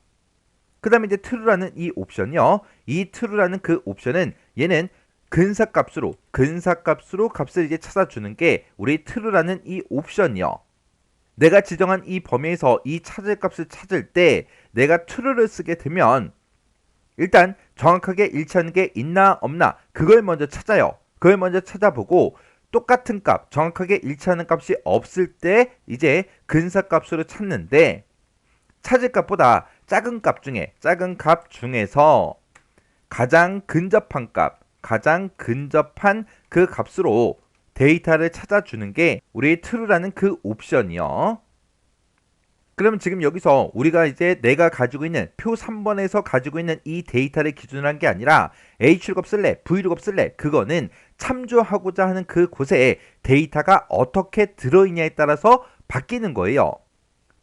그 다음에 이제 true라는 이 옵션이요. 이 true라는 그 옵션은 얘는 근사값으로 값을 이제 찾아주는 게 우리 true라는 이 옵션이요. 내가 지정한 이 범위에서 이 찾을 값을 찾을 때 내가 true를 쓰게 되면 일단 정확하게 일치하는 게 있나 없나 그걸 먼저 찾아요. 그걸 먼저 찾아보고 똑같은 값, 정확하게 일치하는 값이 없을 때 이제 근사값으로 찾는데 찾을 값보다 작은 값 중에서 가장 근접한 그 값으로 데이터를 찾아주는 게 우리 true라는 그 옵션이요. 그러면 지금 여기서 우리가 이제 내가 가지고 있는 표 3번에서 가지고 있는 이 데이터를 기준으로 한 게 아니라 HLOOKUP 쓸래, VLOOKUP 쓸래 그거는 참조하고자 하는 그 곳에 데이터가 어떻게 들어있냐에 따라서 바뀌는 거예요.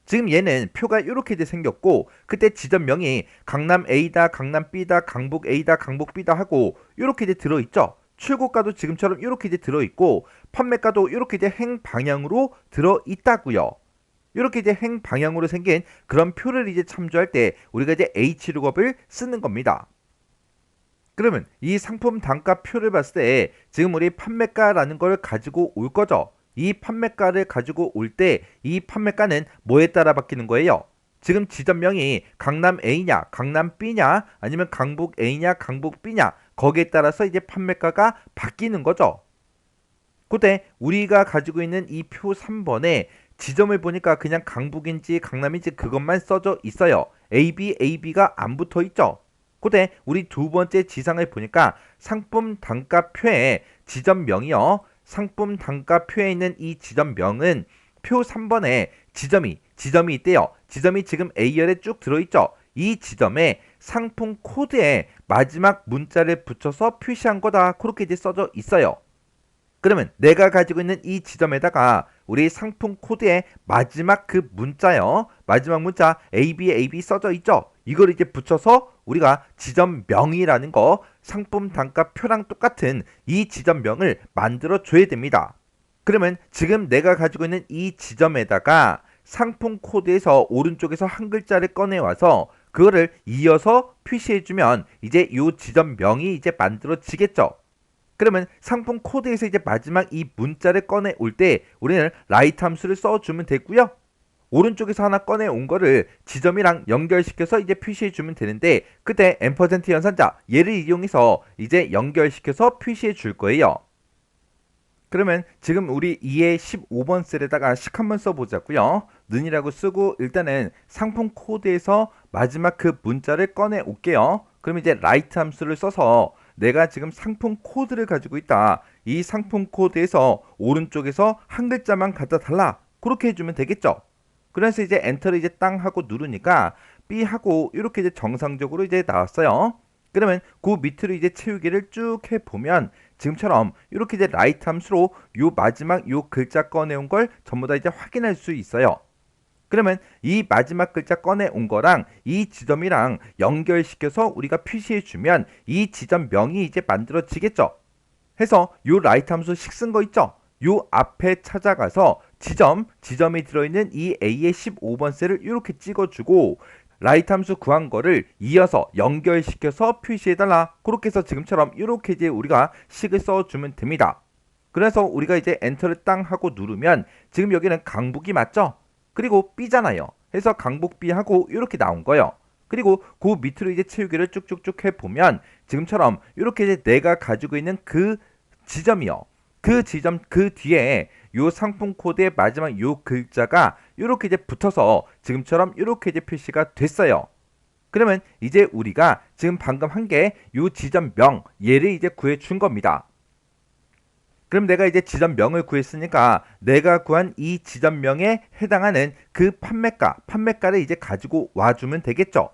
지금 얘는 표가 이렇게 생겼고 그때 지점명이 강남 A다, 강남 B다, 강북 A다, 강북 B다 하고 이렇게 들어있죠. 출고가도 지금처럼 이렇게 들어있고 판매가도 이렇게 행 방향으로 들어있다고요. 이렇게 행 방향으로 생긴 그런 표를 이제 참조할 때 우리가 이제 HLOOKUP을 쓰는 겁니다. 그러면 이 상품 단가 표를 봤을 때 지금 우리 판매가라는 걸 가지고 올 거죠. 이 판매가를 가지고 올 때 이 판매가는 뭐에 따라 바뀌는 거예요? 지금 지점명이 강남 A냐, 강남 B냐, 아니면 강북 A냐, 강북 B냐 거기에 따라서 이제 판매가가 바뀌는 거죠. 그때 우리가 가지고 있는 이 표 3번에 지점을 보니까 그냥 강북인지 강남인지 그것만 써져 있어요. AB가 안 붙어 있죠. 그때 우리 두 번째 지상을 보니까 상품 단가표에 지점명이요. 상품 단가표에 있는 이 지점명은 표 3번에 지점이 있대요. 지점이 지금 A열에 쭉 들어있죠. 이 지점에 상품 코드에 마지막 문자를 붙여서 표시한 거다. 그렇게 이제 써져 있어요. 그러면 내가 가지고 있는 이 지점에다가 우리 상품 코드의 마지막 그 문자요. 마지막 문자 AB 써져 있죠. 이걸 이제 붙여서 우리가 지점명이라는 거 상품 단가표랑 똑같은 이 지점명을 만들어 줘야 됩니다. 그러면 지금 내가 가지고 있는 이 지점에다가 상품 코드에서 오른쪽에서 한 글자를 꺼내와서 그거를 이어서 표시해주면 이제 이 지점명이 이제 만들어지겠죠. 그러면 상품 코드에서 이제 마지막 이 문자를 꺼내 올 때 우리는 라이트 함수를 써주면 되고요. 오른쪽에서 하나 꺼내 온 거를 지점이랑 연결시켜서 이제 표시해 주면 되는데 그때 앰퍼센트 연산자 얘를 이용해서 이제 연결시켜서 표시해 줄 거예요. 그러면 지금 우리 2의 15번 셀에다가 식 한번 써보자고요. 는이라고 쓰고 일단은 상품 코드에서 마지막 그 문자를 꺼내 올게요. 그럼 이제 라이트 함수를 써서 내가 지금 상품 코드를 가지고 있다. 이 상품 코드에서 오른쪽에서 한 글자만 갖다 달라. 그렇게 해주면 되겠죠. 그래서 이제 엔터를 이제 땅 하고 누르니까 B 하고 이렇게 이제 정상적으로 이제 나왔어요. 그러면 그 밑으로 이제 채우기를 쭉 해보면 지금처럼 이렇게 이제 라이트 함수로 요 마지막 요 글자 꺼내온 걸 전부 다 이제 확인할 수 있어요. 그러면 이 마지막 글자 꺼내온 거랑 이 지점이랑 연결시켜서 우리가 표시해주면 이 지점명이 이제 만들어지겠죠. 해서 요 라이트 함수 식 쓴 거 있죠. 요 앞에 찾아가서 지점이 들어있는 이 A의 15번 셀을 이렇게 찍어주고 라이트 함수 구한 거를 이어서 연결시켜서 표시해달라. 그렇게 해서 지금처럼 이렇게 이제 우리가 식을 써주면 됩니다. 그래서 우리가 이제 엔터를 땅 하고 누르면 지금 여기는 강북이 맞죠? 그리고 B잖아요. 해서 강북 B 하고 이렇게 나온 거예요. 그리고 그 밑으로 이제 채우기를 쭉쭉쭉 해보면 지금처럼 이렇게 이제 내가 가지고 있는 그 지점이요. 그 지점 그 뒤에 요 상품 코드의 마지막 요 글자가 이렇게 이제 붙어서 지금처럼 이렇게 이제 표시가 됐어요. 그러면 이제 우리가 지금 방금 한 게 요 지점명 얘를 이제 구해 준 겁니다. 그럼 내가 이제 지점명을 구했으니까 내가 구한 이 지점명에 해당하는 그 판매가를 이제 가지고 와주면 되겠죠.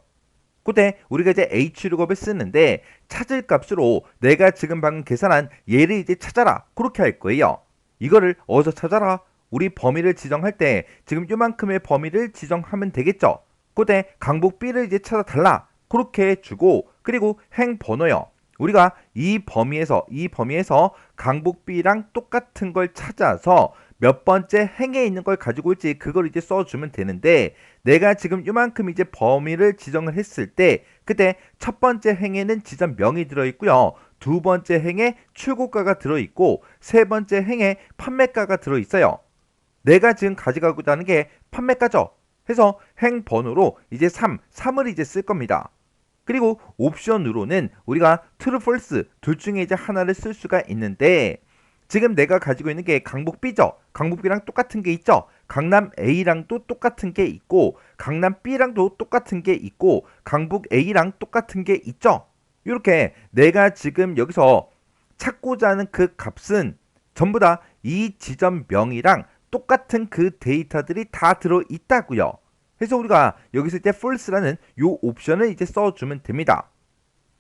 그때 우리가 이제 H룩업을 쓰는데 찾을 값으로 내가 지금 방금 계산한 얘를 이제 찾아라. 그렇게 할 거예요. 이거를 어디서 찾아라? 우리 범위를 지정할 때 지금 요만큼의 범위를 지정하면 되겠죠. 그때 강북 B를 이제 찾아달라. 그렇게 주고 그리고 행 번호요. 우리가 이 범위에서 강북 B랑 똑같은 걸 찾아서 몇 번째 행에 있는 걸 가지고 올지 그걸 이제 써주면 되는데 내가 지금 요만큼 이제 범위를 지정을 했을 때 그때 첫 번째 행에는 지점명이 들어있고요. 두 번째 행에 출고가가 들어있고 세 번째 행에 판매가가 들어있어요. 내가 지금 가져가고자 하는 게 판매가죠. 해서 행 번호로 이제 3을 이제 쓸 겁니다. 그리고 옵션으로는 우리가 true, false 둘 중에 이제 하나를 쓸 수가 있는데 지금 내가 가지고 있는 게 강북 B죠. 강북 B랑 똑같은 게 있죠. 강남 A랑도 똑같은 게 있고 강남 B랑도 똑같은 게 있고 강북 A랑 똑같은 게 있죠. 이렇게 내가 지금 여기서 찾고자 하는 그 값은 전부 다 이 지점명이랑 똑같은 그 데이터들이 다 들어있다고요. 그래서 우리가 여기서 이제 false라는 요 옵션을 이제 써주면 됩니다.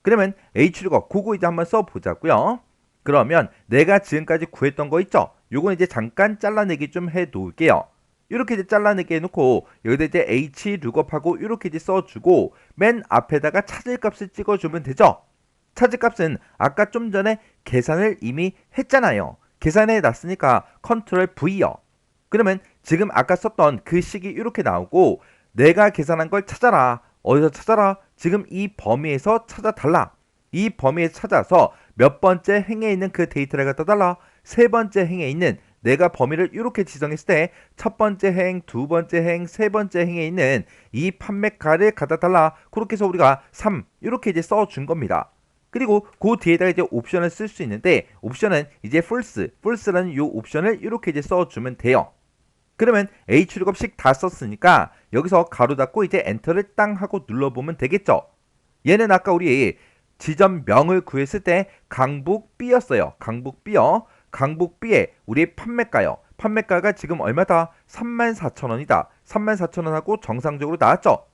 그러면 H룩업 그거 이제 한번 써보자고요. 그러면 내가 지금까지 구했던 거 있죠? 요건 이제 잠깐 잘라내기 좀 해 놓을게요. 이렇게 이제 잘라내기 해놓고 여기다 이제 H룩업하고 이렇게 이제 써주고 맨 앞에다가 찾을 값을 찍어주면 되죠? 찾을 값은 아까 좀 전에 계산을 이미 했잖아요. 계산해 놨으니까 컨트롤 V요. 그러면 지금 아까 썼던 그 식이 이렇게 나오고 내가 계산한 걸 찾아라. 어디서 찾아라? 지금 이 범위에서 찾아달라. 이 범위에 찾아서 몇 번째 행에 있는 그 데이터를 갖다 달라. 세 번째 행에 있는 내가 범위를 이렇게 지정했을 때 첫 번째 행, 두 번째 행, 세 번째 행에 있는 이 판매가를 갖다 달라. 그렇게 해서 우리가 3 이렇게 이제 써준 겁니다. 그리고 그 뒤에다가 이제 옵션을 쓸 수 있는데 옵션은 이제 false라는 이 옵션을 이렇게 이제 써주면 돼요. 그러면 H룩업식 다 썼으니까 여기서 가로 닫고 이제 엔터를 땅 하고 눌러보면 되겠죠. 얘는 아까 우리 지점명을 구했을 때 강북 B였어요. 강북 B요. 강북 B에 우리 판매가요. 판매가가 지금 얼마다? 34,000원이다. 34,000원하고 정상적으로 나왔죠.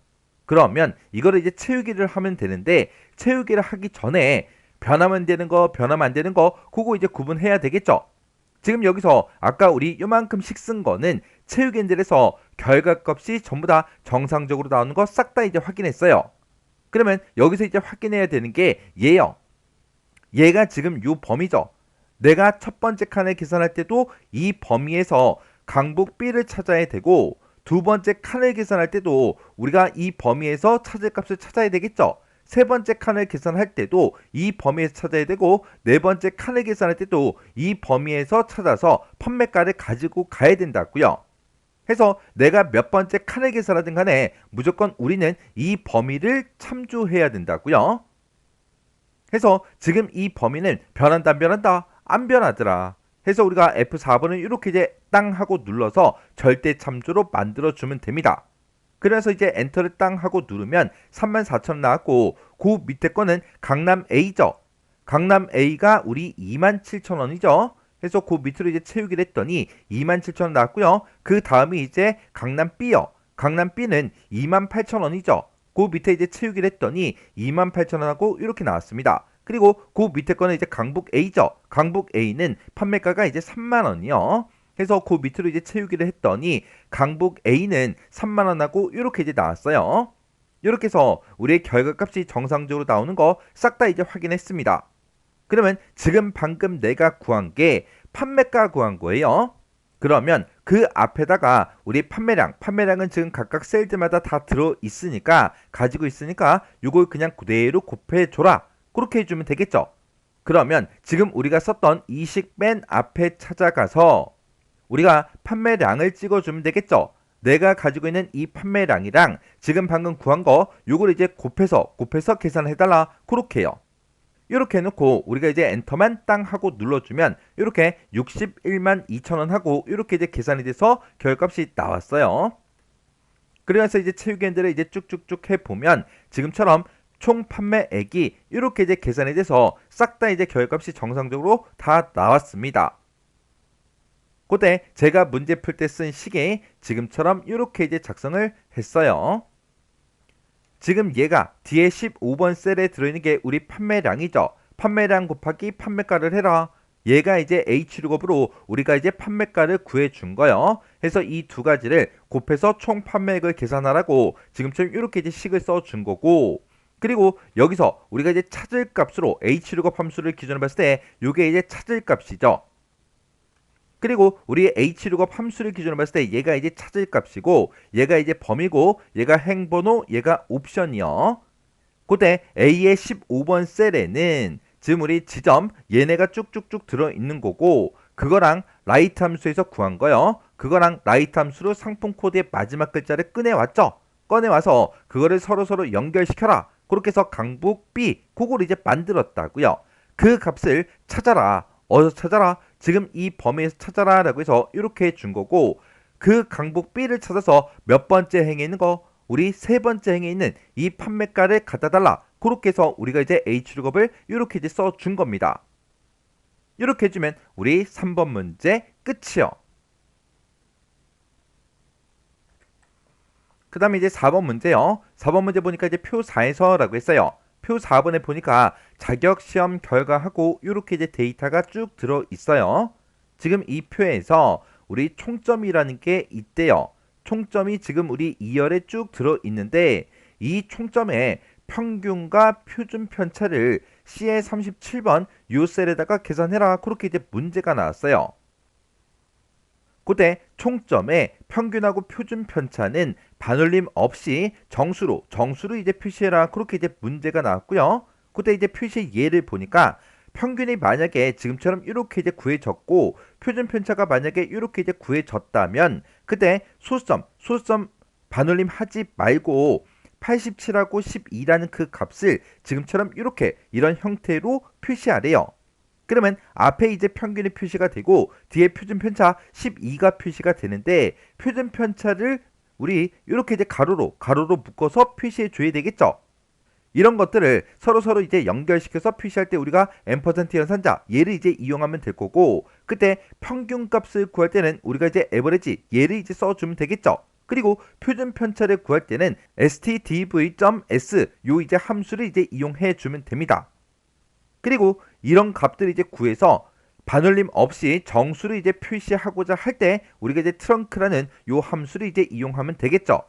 그러면 이거를 이제 채우기를 하면 되는데 채우기를 하기 전에 변하면 되는 거, 변하면 안 되는 거 그거 이제 구분해야 되겠죠. 지금 여기서 아까 우리 요만큼씩 쓴 거는 채우기엔들에서 결과값이 전부 다 정상적으로 나오는 거 싹 다 이제 확인했어요. 그러면 여기서 이제 확인해야 되는 게 얘요. 얘가 지금 요 범위죠. 내가 첫 번째 칸을 계산할 때도 이 범위에서 강북 B를 찾아야 되고 두 번째 칸을 계산할 때도 우리가 이 범위에서 찾을 값을 찾아야 되겠죠. 세 번째 칸을 계산할 때도 이 범위에서 찾아야 되고 네 번째 칸을 계산할 때도 이 범위에서 찾아서 판매가를 가지고 가야 된다고요. 해서 내가 몇 번째 칸을 계산하든 간에 무조건 우리는 이 범위를 참조해야 된다고요. 해서 지금 이 범위는 변한다 안 변한다? 안 변하더라. 해서 우리가 F4번을 이렇게 이제 땅 하고 눌러서 절대 참조로 만들어주면 됩니다. 그래서 이제 엔터를 땅 하고 누르면 34,000원 나왔고 그 밑에 거는 강남 A죠. 강남 A가 우리 27,000원이죠. 그래서 그 밑으로 이제 채우기를 했더니 27,000원 나왔고요. 그 다음이 이제 강남 B요. 강남 B는 28,000원이죠. 그 밑에 이제 채우기를 했더니 28,000원하고 이렇게 나왔습니다. 그리고 그 밑에 거는 이제 강북 A죠. 강북 A는 판매가가 이제 3만원이요. 그래서 그 밑으로 이제 채우기를 했더니 강북 A는 3만원하고 이렇게 이제 나왔어요. 이렇게 해서 우리의 결과값이 정상적으로 나오는 거 싹 다 이제 확인했습니다. 그러면 지금 방금 내가 구한 게 판매가 구한 거예요. 그러면 그 앞에다가 우리 판매량은 지금 각각 셀들마다 다 가지고 있으니까 요걸 그냥 그대로 곱해줘라. 그렇게 해주면 되겠죠. 그러면 지금 우리가 썼던 이 식 맨 앞에 찾아가서 우리가 판매량을 찍어주면 되겠죠. 내가 가지고 있는 이 판매량이랑 지금 방금 구한 거 요걸 이제 곱해서 계산해달라. 그렇게 해요. 이렇게 해놓고 우리가 이제 엔터만 땅 하고 눌러주면 이렇게 61만 2천원 하고 이렇게 이제 계산이 돼서 결값이 나왔어요. 그래서 이제 체육인들을 이제 쭉쭉쭉 해보면 지금처럼 총 판매액이 이렇게 이제 계산이 돼서 싹 다 이제 결값이 정상적으로 다 나왔습니다. 그때 제가 문제 풀 때 쓴 식이 지금처럼 이렇게 이제 작성을 했어요. 지금 얘가 뒤에 15번 셀에 들어있는 게 우리 판매량이죠. 판매량 곱하기 판매가를 해라. 얘가 이제 H룩업으로 우리가 이제 판매가를 구해준 거예요. 그래서 이 두 가지를 곱해서 총 판매액을 계산하라고 지금처럼 이렇게 이제 식을 써준 거고, 그리고 여기서 우리가 이제 찾을 값으로 H룩업 함수를 기준으로 봤을 때 이게 이제 찾을 값이죠. 그리고 우리 H룩업 함수를 기준으로 봤을 때 얘가 이제 찾을 값이고, 얘가 이제 범위고, 얘가 행번호, 얘가 옵션이요. 그때 A의 15번 셀에는 지금 우리 지점 얘네가 쭉쭉쭉 들어있는 거고, 그거랑 라이트 함수에서 구한 거요. 그거랑 라이트 함수로 상품 코드의 마지막 글자를 꺼내왔죠. 꺼내와서 그거를 서로 연결시켜라. 그렇게 해서 강북 B 그걸 이제 만들었다고요. 그 값을 찾아라. 어디서 찾아라? 지금 이 범위에서 찾아라 라고 해서 이렇게 준 거고, 그 강북 B를 찾아서 몇 번째 행에 있는 거? 우리 세 번째 행에 있는 이 판매가를 갖다 달라. 그렇게 해서 우리가 이제 H룩업을 이렇게 이제 써준 겁니다. 이렇게 해주면 우리 3번 문제 끝이요. 그 다음에 이제 4번 문제요. 4번 문제 보니까 이제 표 4에서 라고 했어요. 표 4번에 보니까 자격시험 결과하고 이렇게 이제 데이터가 쭉 들어 있어요. 지금 이 표에서 우리 총점이라는 게 있대요. 총점이 지금 우리 2열에 쭉 들어 있는데 이 총점의 평균과 표준 편차를 C의 37번 요 셀에다가 계산해라. 그렇게 이제 문제가 나왔어요. 그때 총점의 평균하고 표준 편차는 반올림 없이 정수로 이제 표시해라. 그렇게 이제 문제가 나왔고요. 그때 이제 표시 예를 보니까 평균이 만약에 지금처럼 이렇게 이제 구해졌고 표준 편차가 만약에 이렇게 이제 구해졌다면 그때 소수점 반올림 하지 말고 87하고 12라는 그 값을 지금처럼 이런 형태로 표시하래요. 그러면 앞에 이제 평균이 표시가 되고 뒤에 표준 편차 12가 표시가 되는데 표준 편차를 우리 이렇게 이제 가로로 묶어서 표시해 줘야 되겠죠. 이런 것들을 서로 이제 연결시켜서 표시할 때 우리가 앰퍼센트 연산자 얘를 이제 이용하면 될 거고, 그때 평균 값을 구할 때는 우리가 이제 에버리지 얘를 이제 써주면 되겠죠. 그리고 표준 편차를 구할 때는 stdv.s 요 이제 함수를 이제 이용해 주면 됩니다. 그리고 이런 값들을 이제 구해서 반올림 없이 정수를 이제 표시하고자 할 때 우리가 이제 트렁크라는 요 함수를 이제 이용하면 되겠죠.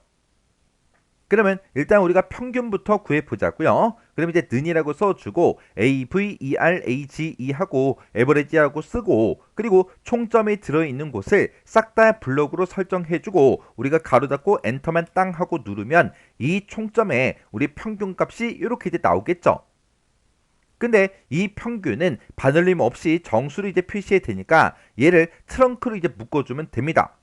그러면 일단 우리가 평균부터 구해보자고요. 그럼 이제 는이라고 써주고 AVERAGE 하고 에버리지하고 쓰고, 그리고 총점이 들어있는 곳을 싹 다 블록으로 설정해주고 우리가 가로 닫고 엔터만 땅 하고 누르면 이 총점에 우리 평균값이 이렇게 이제 나오겠죠. 근데 이 평균은 반올림 없이 정수로 이제 표시해야 되니까 얘를 트렁크로 이제 묶어주면 됩니다.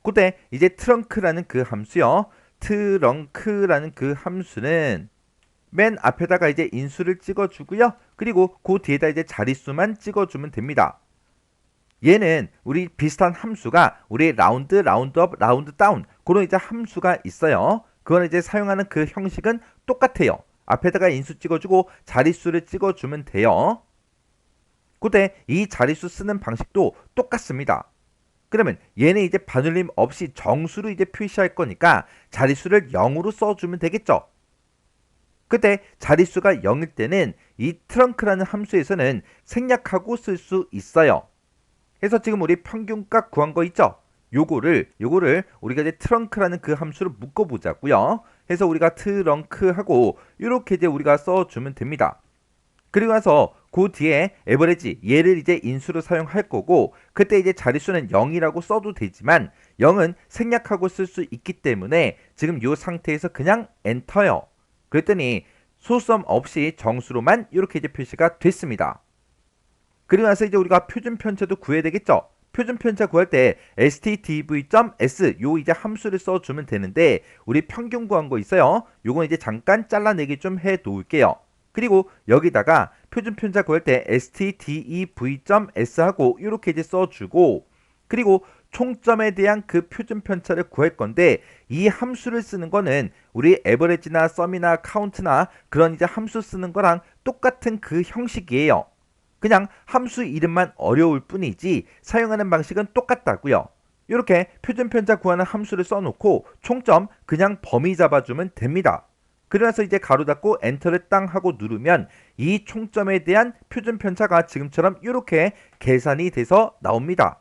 그때 이제 트렁크라는 그 함수요. 트렁크라는 그 함수는 맨 앞에다가 이제 인수를 찍어주고요. 그리고 그 뒤에다 이제 자릿수만 찍어주면 됩니다. 얘는 우리 비슷한 함수가 우리 라운드, 라운드업, 라운드다운 그런 이제 함수가 있어요. 그거는 이제 사용하는 그 형식은 똑같아요. 앞에다가 인수 찍어주고 자릿수를 찍어주면 돼요. 그때 이 자릿수 쓰는 방식도 똑같습니다. 그러면 얘는 이제 반올림 없이 정수로 이제 표시할 거니까 자릿수를 0으로 써주면 되겠죠. 그때 자릿수가 0일 때는 이 트렁크라는 함수에서는 생략하고 쓸 수 있어요. 그래서 지금 우리 평균값 구한 거 있죠? 요거를 우리가 이제 트렁크라는 그 함수를 묶어보자고요. 그래서 우리가 트렁크하고 이렇게 이제 우리가 써주면 됩니다. 그리고 나서 그 뒤에 에버리지 얘를 이제 인수로 사용할 거고 그때 이제 자릿수는 0이라고 써도 되지만 0은 생략하고 쓸 수 있기 때문에 지금 이 상태에서 그냥 엔터요. 그랬더니 소수점 없이 정수로만 이렇게 이제 표시가 됐습니다. 그리고 나서 이제 우리가 표준 편차도 구해야 되겠죠. 표준 편차 구할 때 stdv.s 요 이제 함수를 써주면 되는데 우리 평균 구한 거 있어요. 요건 이제 잠깐 잘라내기 좀 해 놓을게요. 그리고 여기다가 표준 편차 구할 때 stdev.s 하고 이렇게 이제 써주고 그리고 총점에 대한 그 표준 편차를 구할 건데 이 함수를 쓰는 거는 우리 에버리지나 썸이나 카운트나 그런 이제 함수 쓰는 거랑 똑같은 그 형식이에요. 그냥 함수 이름만 어려울 뿐이지 사용하는 방식은 똑같다고요. 이렇게 표준 편차 구하는 함수를 써놓고 총점 그냥 범위 잡아주면 됩니다. 그래서 이제 가로 닫고 엔터를 땅 하고 누르면 이 총점에 대한 표준 편차가 지금처럼 이렇게 계산이 돼서 나옵니다.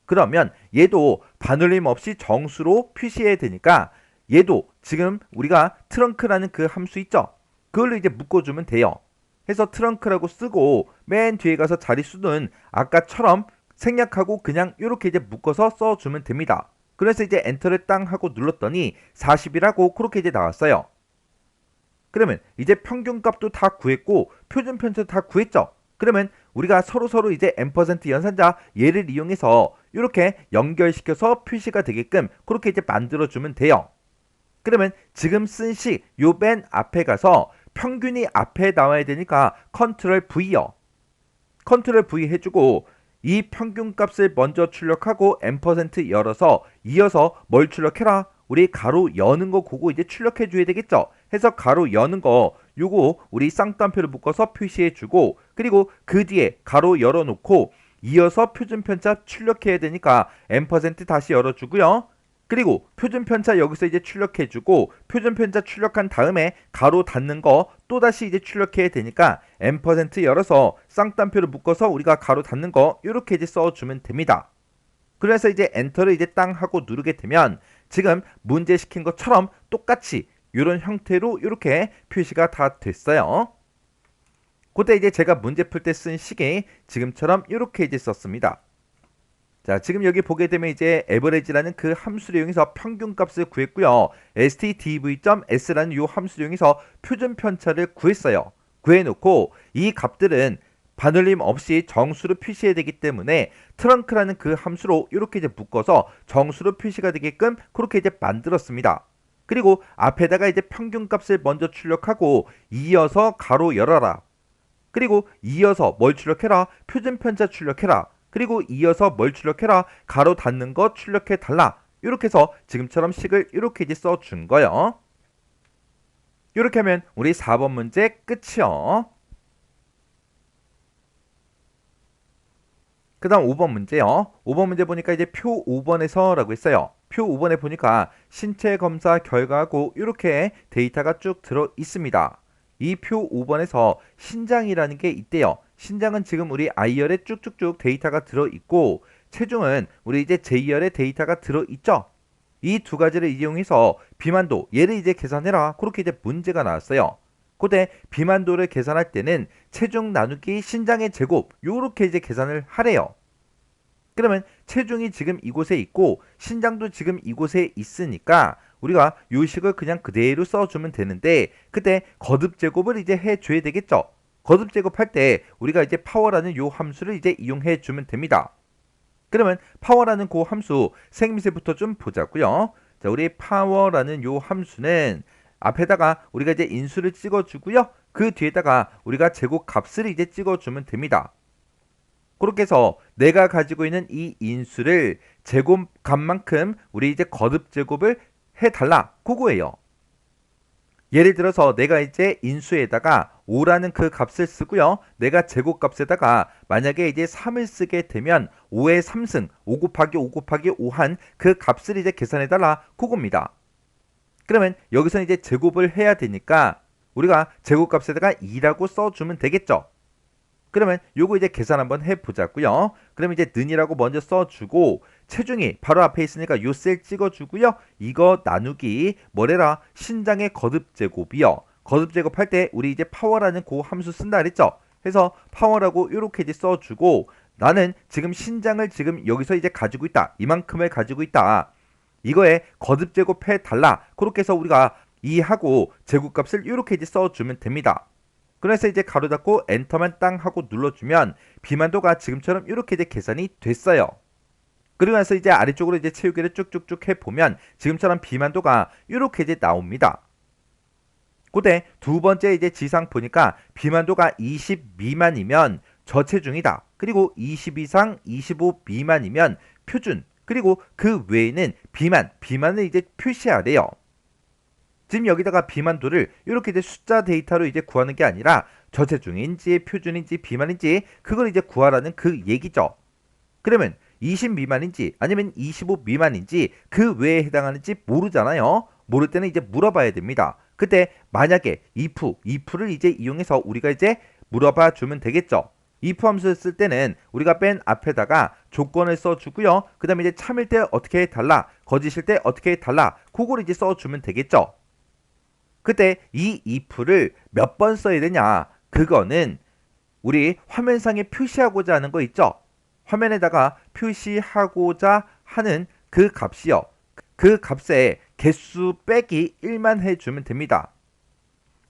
그러면 얘도 반올림 없이 정수로 표시해야 되니까 얘도 지금 우리가 트렁크라는 그 함수 있죠? 그걸로 이제 묶어주면 돼요. 해서 트렁크라고 쓰고 맨 뒤에 가서 자릿수는 아까처럼 생략하고 그냥 이렇게 이제 묶어서 써주면 됩니다. 그래서 이제 엔터를 땅 하고 눌렀더니 40이라고 그렇게 이제 나왔어요. 그러면 이제 평균값도 다 구했고 표준 편차도 다 구했죠. 그러면 우리가 서로 이제 n% 연산자 얘를 이용해서 이렇게 연결시켜서 표시가 되게끔 그렇게 이제 만들어주면 돼요. 그러면 지금 쓴 식 요 맨 앞에 가서 평균이 앞에 나와야 되니까 컨트롤 V요. 컨트롤 V 해주고 이 평균값을 먼저 출력하고 n% 열어서 이어서 뭘 출력해라? 우리 가로 여는 거 그거 이제 출력해 줘야 되겠죠. 해서 가로 여는 거 요거 우리 쌍따옴표를 묶어서 표시해 주고 그리고 그 뒤에 가로 열어 놓고 이어서 표준 편차 출력해야 되니까 n% 다시 열어 주고요. 그리고 표준 편차 여기서 이제 출력해 주고 표준 편차 출력한 다음에 가로 닫는 거 또다시 이제 출력해야 되니까 n% 열어서 쌍따옴표를 묶어서 우리가 가로 닫는 거 이렇게 이제 써 주면 됩니다. 그래서 이제 엔터를 이제 땅 하고 누르게 되면 지금 문제 시킨 것처럼 똑같이 이런 형태로 이렇게 표시가 다 됐어요. 그때 이제 제가 문제 풀 때 쓴 식이 지금처럼 이렇게 이제 썼습니다. 자, 지금 여기 보게 되면 이제 average라는 그 함수를 이용해서 평균값을 구했고요. stdv.s라는 이 함수를 이용해서 표준 편차를 구했어요. 구해놓고 이 값들은 반올림 없이 정수로 표시해야 되기 때문에 트렁크라는 그 함수로 이렇게 이제 묶어서 정수로 표시가 되게끔 그렇게 이제 만들었습니다. 그리고 앞에다가 이제 평균값을 먼저 출력하고 이어서 가로 열어라. 그리고 이어서 뭘 출력해라? 표준 편차 출력해라. 그리고 이어서 뭘 출력해라? 가로 닫는 거 출력해 달라. 이렇게 해서 지금처럼 식을 이렇게 이제 써준 거예요. 이렇게 하면 우리 4번 문제 끝이요. 그 다음 5번 문제요. 5번 문제 보니까 이제 표 5번에서 라고 했어요. 표 5번에 보니까 신체 검사 결과하고 이렇게 데이터가 쭉 들어 있습니다. 이 표 5번에서 신장이라는 게 있대요. 신장은 지금 우리 I열에 쭉쭉쭉 데이터가 들어 있고 체중은 우리 이제 J열에 데이터가 들어 있죠. 이 두 가지를 이용해서 비만도 얘를 이제 계산해라. 그렇게 이제 문제가 나왔어요. 그때 비만도를 계산할 때는 체중 나누기 신장의 제곱 요렇게 이제 계산을 하래요. 그러면 체중이 지금 이곳에 있고 신장도 지금 이곳에 있으니까 우리가 요 식을 그냥 그대로 써주면 되는데 그때 거듭 제곱을 이제 해줘야 되겠죠. 거듭 제곱할 때 우리가 이제 파워라는 요 함수를 이제 이용해 주면 됩니다. 그러면 파워라는 그 함수 생미세부터 좀 보자고요. 자, 우리 파워라는 요 함수는 앞에다가 우리가 이제 인수를 찍어주고요. 그 뒤에다가 우리가 제곱 값을 이제 찍어주면 됩니다. 그렇게 해서 내가 가지고 있는 이 인수를 제곱값만큼 우리 이제 거듭 제곱을 해달라. 그거예요. 예를 들어서 내가 이제 인수에다가 5라는 그 값을 쓰고요. 내가 제곱값에다가 만약에 이제 3을 쓰게 되면 5의 3승, 5 곱하기 5 곱하기 5한 그 값을 이제 계산해달라. 그겁니다. 그러면 여기서 이제 제곱을 해야 되니까 우리가 제곱값에다가 2라고 써주면 되겠죠. 그러면 요거 이제 계산 한번 해보자고요. 그러면 이제 는이라고 먼저 써주고 체중이 바로 앞에 있으니까 요 셀 찍어주고요. 이거 나누기 뭐래라? 신장의 거듭 제곱이요. 거듭 제곱할 때 우리 이제 파워라는 그 함수 쓴다 그랬죠. 해서 파워라고 이렇게 이제 써주고 나는 지금 신장을 지금 여기서 이제 가지고 있다. 이만큼을 가지고 있다. 이거에 거듭 제곱해 달라. 그렇게 해서 우리가 2하고 제곱값을 이렇게 이제 써주면 됩니다. 그래서 이제 가로 닫고 엔터만 땅 하고 눌러주면 비만도가 지금처럼 이렇게 이제 계산이 됐어요. 그리고 나서 이제 아래쪽으로 이제 채우기를 쭉쭉쭉 해보면 지금처럼 비만도가 이렇게 이제 나옵니다. 그때 두 번째 이제 지상 보니까 비만도가 20 미만이면 저체중이다. 그리고 20 이상 25 미만이면 표준. 그리고 그 외에는 비만을 이제 표시하래요. 지금 여기다가 비만도를 이렇게 이제 숫자 데이터로 이제 구하는 게 아니라 저체중인지 표준인지 비만인지 그걸 이제 구하라는 그 얘기죠. 그러면 20 미만인지 아니면 25 미만인지 그 외에 해당하는지 모르잖아요. 모를 때는 이제 물어봐야 됩니다. 그때 만약에 if를 이제 이용해서 우리가 이제 물어봐 주면 되겠죠. if 함수를 쓸 때는 우리가 맨 앞에다가 조건을 써주고요. 그 다음에 이제 참일 때 어떻게 해달라, 거짓일 때 어떻게 해달라, 그걸 이제 써주면 되겠죠. 그때 이 if를 몇 번 써야 되냐, 그거는 우리 화면상에 표시하고자 하는 거 있죠. 화면에다가 표시하고자 하는 그 값이요. 그 값에 개수 빼기 1만 해주면 됩니다.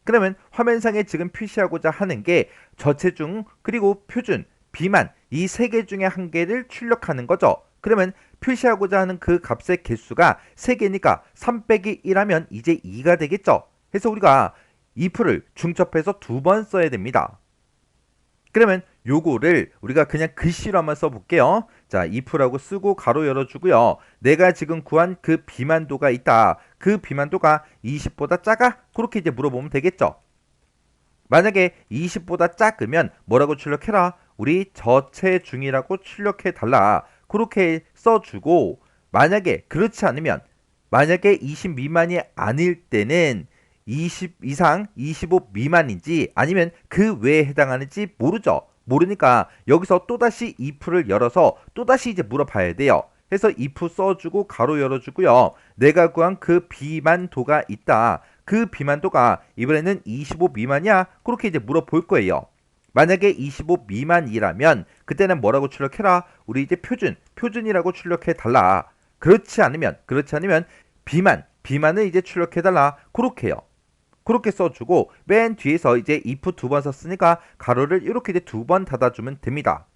그러면 화면상에 지금 표시하고자 하는 게 저체중 그리고 표준, 비만 이 세 개 중에 한 개를 출력하는 거죠. 그러면 표시하고자 하는 그 값의 개수가 3개니까 3 빼기 1하면 이제 2가 되겠죠. 그래서 우리가 if를 중첩해서 2번 써야 됩니다. 그러면 요거를 우리가 그냥 글씨로 한번 써볼게요. 자, if라고 쓰고 가로 열어주고요. 내가 지금 구한 그 비만도가 있다. 그 비만도가 20보다 작아? 그렇게 이제 물어보면 되겠죠. 만약에 20보다 작으면 뭐라고 출력해라? 우리 저체중이라고 출력해달라. 그렇게 써주고 만약에 그렇지 않으면 만약에 20 미만이 아닐 때는 20 이상 25 미만인지 아니면 그 외에 해당하는지 모르죠. 모르니까 여기서 또다시 if를 열어서 또다시 이제 물어봐야 돼요. 그래서 if 써주고 가로 열어주고요. 내가 구한 그 비만도가 있다. 그 비만도가 이번에는 25 미만이야? 그렇게 이제 물어볼 거예요. 만약에 25 미만이라면 그때는 뭐라고 출력해라? 우리 이제 표준이라고 출력해 달라. 그렇지 않으면 비만을 이제 출력해 달라. 그렇게 해요. 그렇게 써주고 맨 뒤에서 이제 if 2번 썼으니까 가로를 이렇게 이제 2번 닫아주면 됩니다.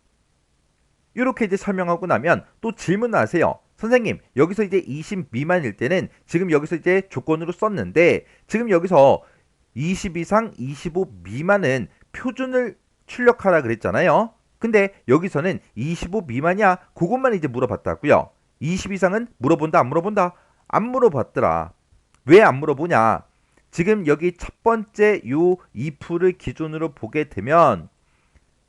이렇게 이제 설명하고 나면 또 질문을 하세요. 선생님, 여기서 이제 20 미만일 때는 지금 여기서 이제 조건으로 썼는데 지금 여기서 20 이상 25 미만은 표준을 출력하라 그랬잖아요. 근데 여기서는 25 미만이야? 그것만 이제 물어봤다고요. 20 이상은 물어본다 안 물어본다? 안 물어봤더라. 왜 안 물어보냐? 지금 여기 첫 번째 요 if를 기준으로 보게 되면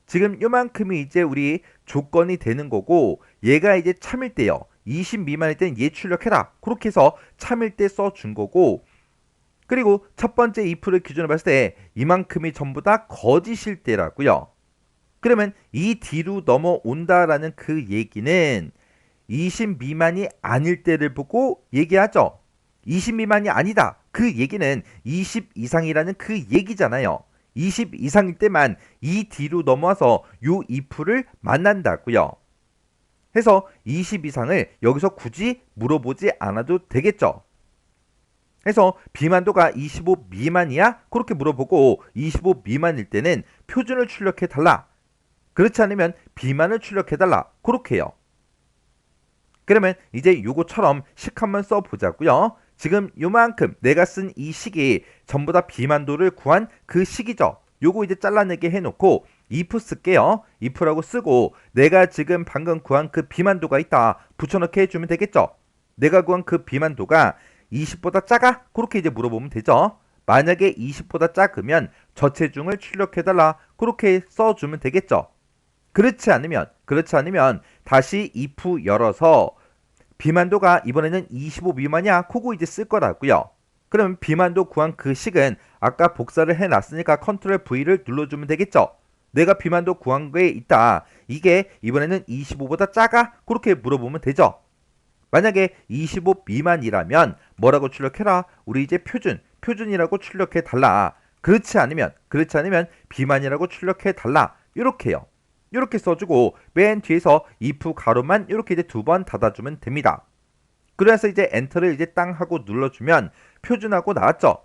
지금 요만큼이 이제 우리 조건이 되는 거고 얘가 이제 참일 때요. 20 미만일 때는 얘 출력해라. 그렇게 해서 참일 때 써준 거고 그리고 첫 번째 if를 기준으로 봤을 때 이만큼이 전부 다 거짓일 때라고요. 그러면 이 뒤로 넘어온다라는 그 얘기는 20 미만이 아닐 때를 보고 얘기하죠. 20 미만이 아니다. 그 얘기는 20 이상이라는 그 얘기잖아요. 20 이상일 때만 이 뒤로 넘어와서 요 if를 만난다고요. 해서 20 이상을 여기서 굳이 물어보지 않아도 되겠죠. 해서 비만도가 25 미만이야? 그렇게 물어보고 25 미만일 때는 표준을 출력해 달라. 그렇지 않으면 비만을 출력해 달라. 그렇게 해요. 그러면 이제 요거처럼 식 한번 써보자고요. 지금 요만큼 내가 쓴 이 식이 전부 다 비만도를 구한 그 식이죠. 요거 이제 잘라내게 해놓고 if 쓸게요. if라고 쓰고 내가 지금 방금 구한 그 비만도가 있다. 붙여넣기 해주면 되겠죠. 내가 구한 그 비만도가 20보다 작아? 그렇게 이제 물어보면 되죠. 만약에 20보다 작으면 저체중을 출력해달라. 그렇게 써주면 되겠죠. 그렇지 않으면 다시 if 열어서 비만도가 이번에는 25 미만이야? 그거 이제 쓸 거라고요. 그럼 비만도 구한 그 식은 아까 복사를 해놨으니까 컨트롤 V를 눌러주면 되겠죠. 내가 비만도 구한 게 있다. 이게 이번에는 25보다 작아? 그렇게 물어보면 되죠. 만약에 25 미만이라면 뭐라고 출력해라? 우리 이제 표준이라고 출력해 달라. 그렇지 않으면 비만이라고 출력해 달라. 이렇게요. 이렇게 써주고 맨 뒤에서 if 가로만 이렇게 이제 2번 닫아주면 됩니다. 그래서 이제 엔터를 이제 땅 하고 눌러주면 표준하고 나왔죠.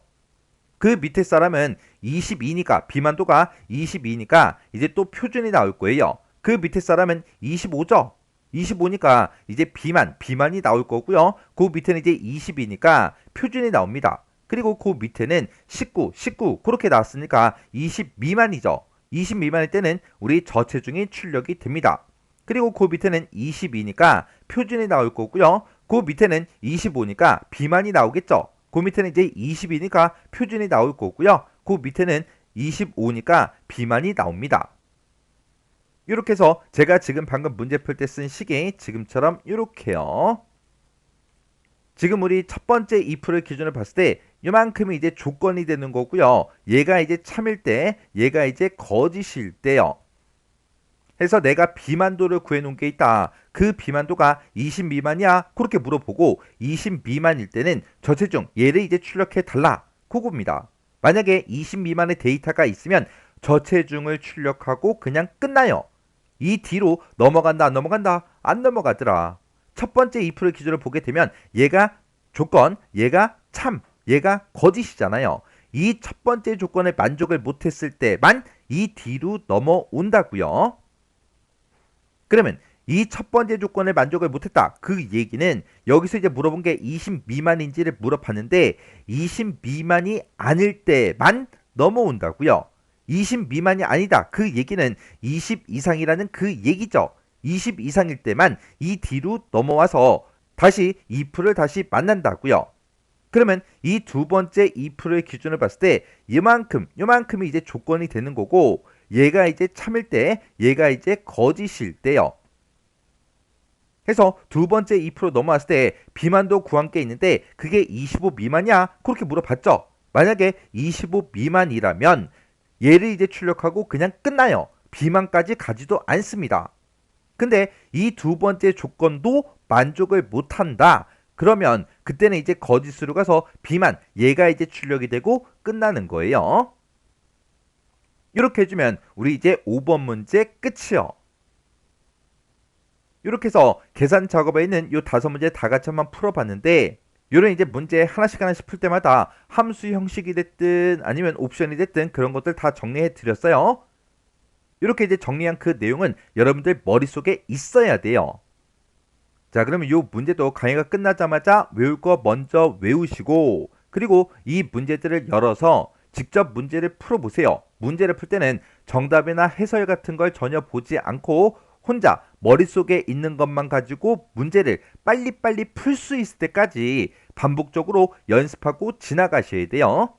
그 밑에 사람은 22니까 비만도가 22니까 이제 또 표준이 나올 거예요. 그 밑에 사람은 25죠. 25니까 이제 비만이 나올 거고요. 그 밑에는 이제 20이니까 표준이 나옵니다. 그리고 그 밑에는 19 그렇게 나왔으니까 20 미만이죠. 20 미만일 때는 우리 저체중이 출력이 됩니다. 그리고 그 밑에는 22니까 표준이 나올 거고요. 그 밑에는 25니까 비만이 나오겠죠. 그 밑에는 이제 20이니까 표준이 나올 거고요. 그 밑에는 25니까 비만이 나옵니다. 이렇게 해서 제가 지금 방금 문제 풀 때 쓴 식이 지금처럼 이렇게요. 지금 우리 첫 번째 if를 기준으로 봤을 때 이만큼이 이제 조건이 되는 거고요. 얘가 이제 참일 때, 얘가 이제 거짓일 때요. 해서 내가 비만도를 구해놓은 게 있다. 그 비만도가 20 미만이야? 그렇게 물어보고 20 미만일 때는 저체중 얘를 이제 출력해 달라. 그겁니다. 만약에 20 미만의 데이터가 있으면 저체중을 출력하고 그냥 끝나요. 이 뒤로 넘어간다 안 넘어간다? 안 넘어가더라. 첫 번째 if를 기준으로 보게 되면 얘가 조건, 얘가 참, 얘가 거짓이잖아요. 이 첫 번째 조건에 만족을 못했을 때만 이 뒤로 넘어온다고요. 그러면 이 첫 번째 조건에 만족을 못했다. 그 얘기는 여기서 이제 물어본 게 20 미만인지를 물어봤는데 20 미만이 아닐 때만 넘어온다고요. 20 미만이 아니다. 그 얘기는 20 이상이라는 그 얘기죠. 20 이상일 때만 이 뒤로 넘어와서 다시 if를 다시 만난다고요. 그러면 이 두 번째 if를 기준으로 봤을 때 요만큼이 이제 조건이 되는 거고 얘가 이제 참일 때, 얘가 이제 거짓일 때요. 해서 두 번째 if로 넘어왔을 때 비만도 구한 게 있는데 그게 25 미만이야? 그렇게 물어봤죠. 만약에 25 미만이라면 얘를 이제 출력하고 그냥 끝나요. 비만까지 가지도 않습니다. 근데 이 두 번째 조건도 만족을 못한다. 그러면 그때는 이제 거짓으로 가서 비만, 얘가 이제 출력이 되고 끝나는 거예요. 이렇게 해주면 우리 이제 5번 문제 끝이요. 이렇게 해서 계산 작업에 있는 이 5문제 다 같이 한번 풀어봤는데 이런 이제 문제 하나씩 풀 때마다 함수 형식이 됐든 아니면 옵션이 됐든 그런 것들 다 정리해 드렸어요. 이렇게 이제 정리한 그 내용은 여러분들 머릿속에 있어야 돼요. 자, 그러면 이 문제도 강의가 끝나자마자 외울 거 먼저 외우시고 그리고 이 문제들을 열어서 직접 문제를 풀어보세요. 문제를 풀 때는 정답이나 해설 같은 걸 전혀 보지 않고 혼자 머릿속에 있는 것만 가지고 문제를 빨리빨리 풀 수 있을 때까지 반복적으로 연습하고 지나가셔야 돼요.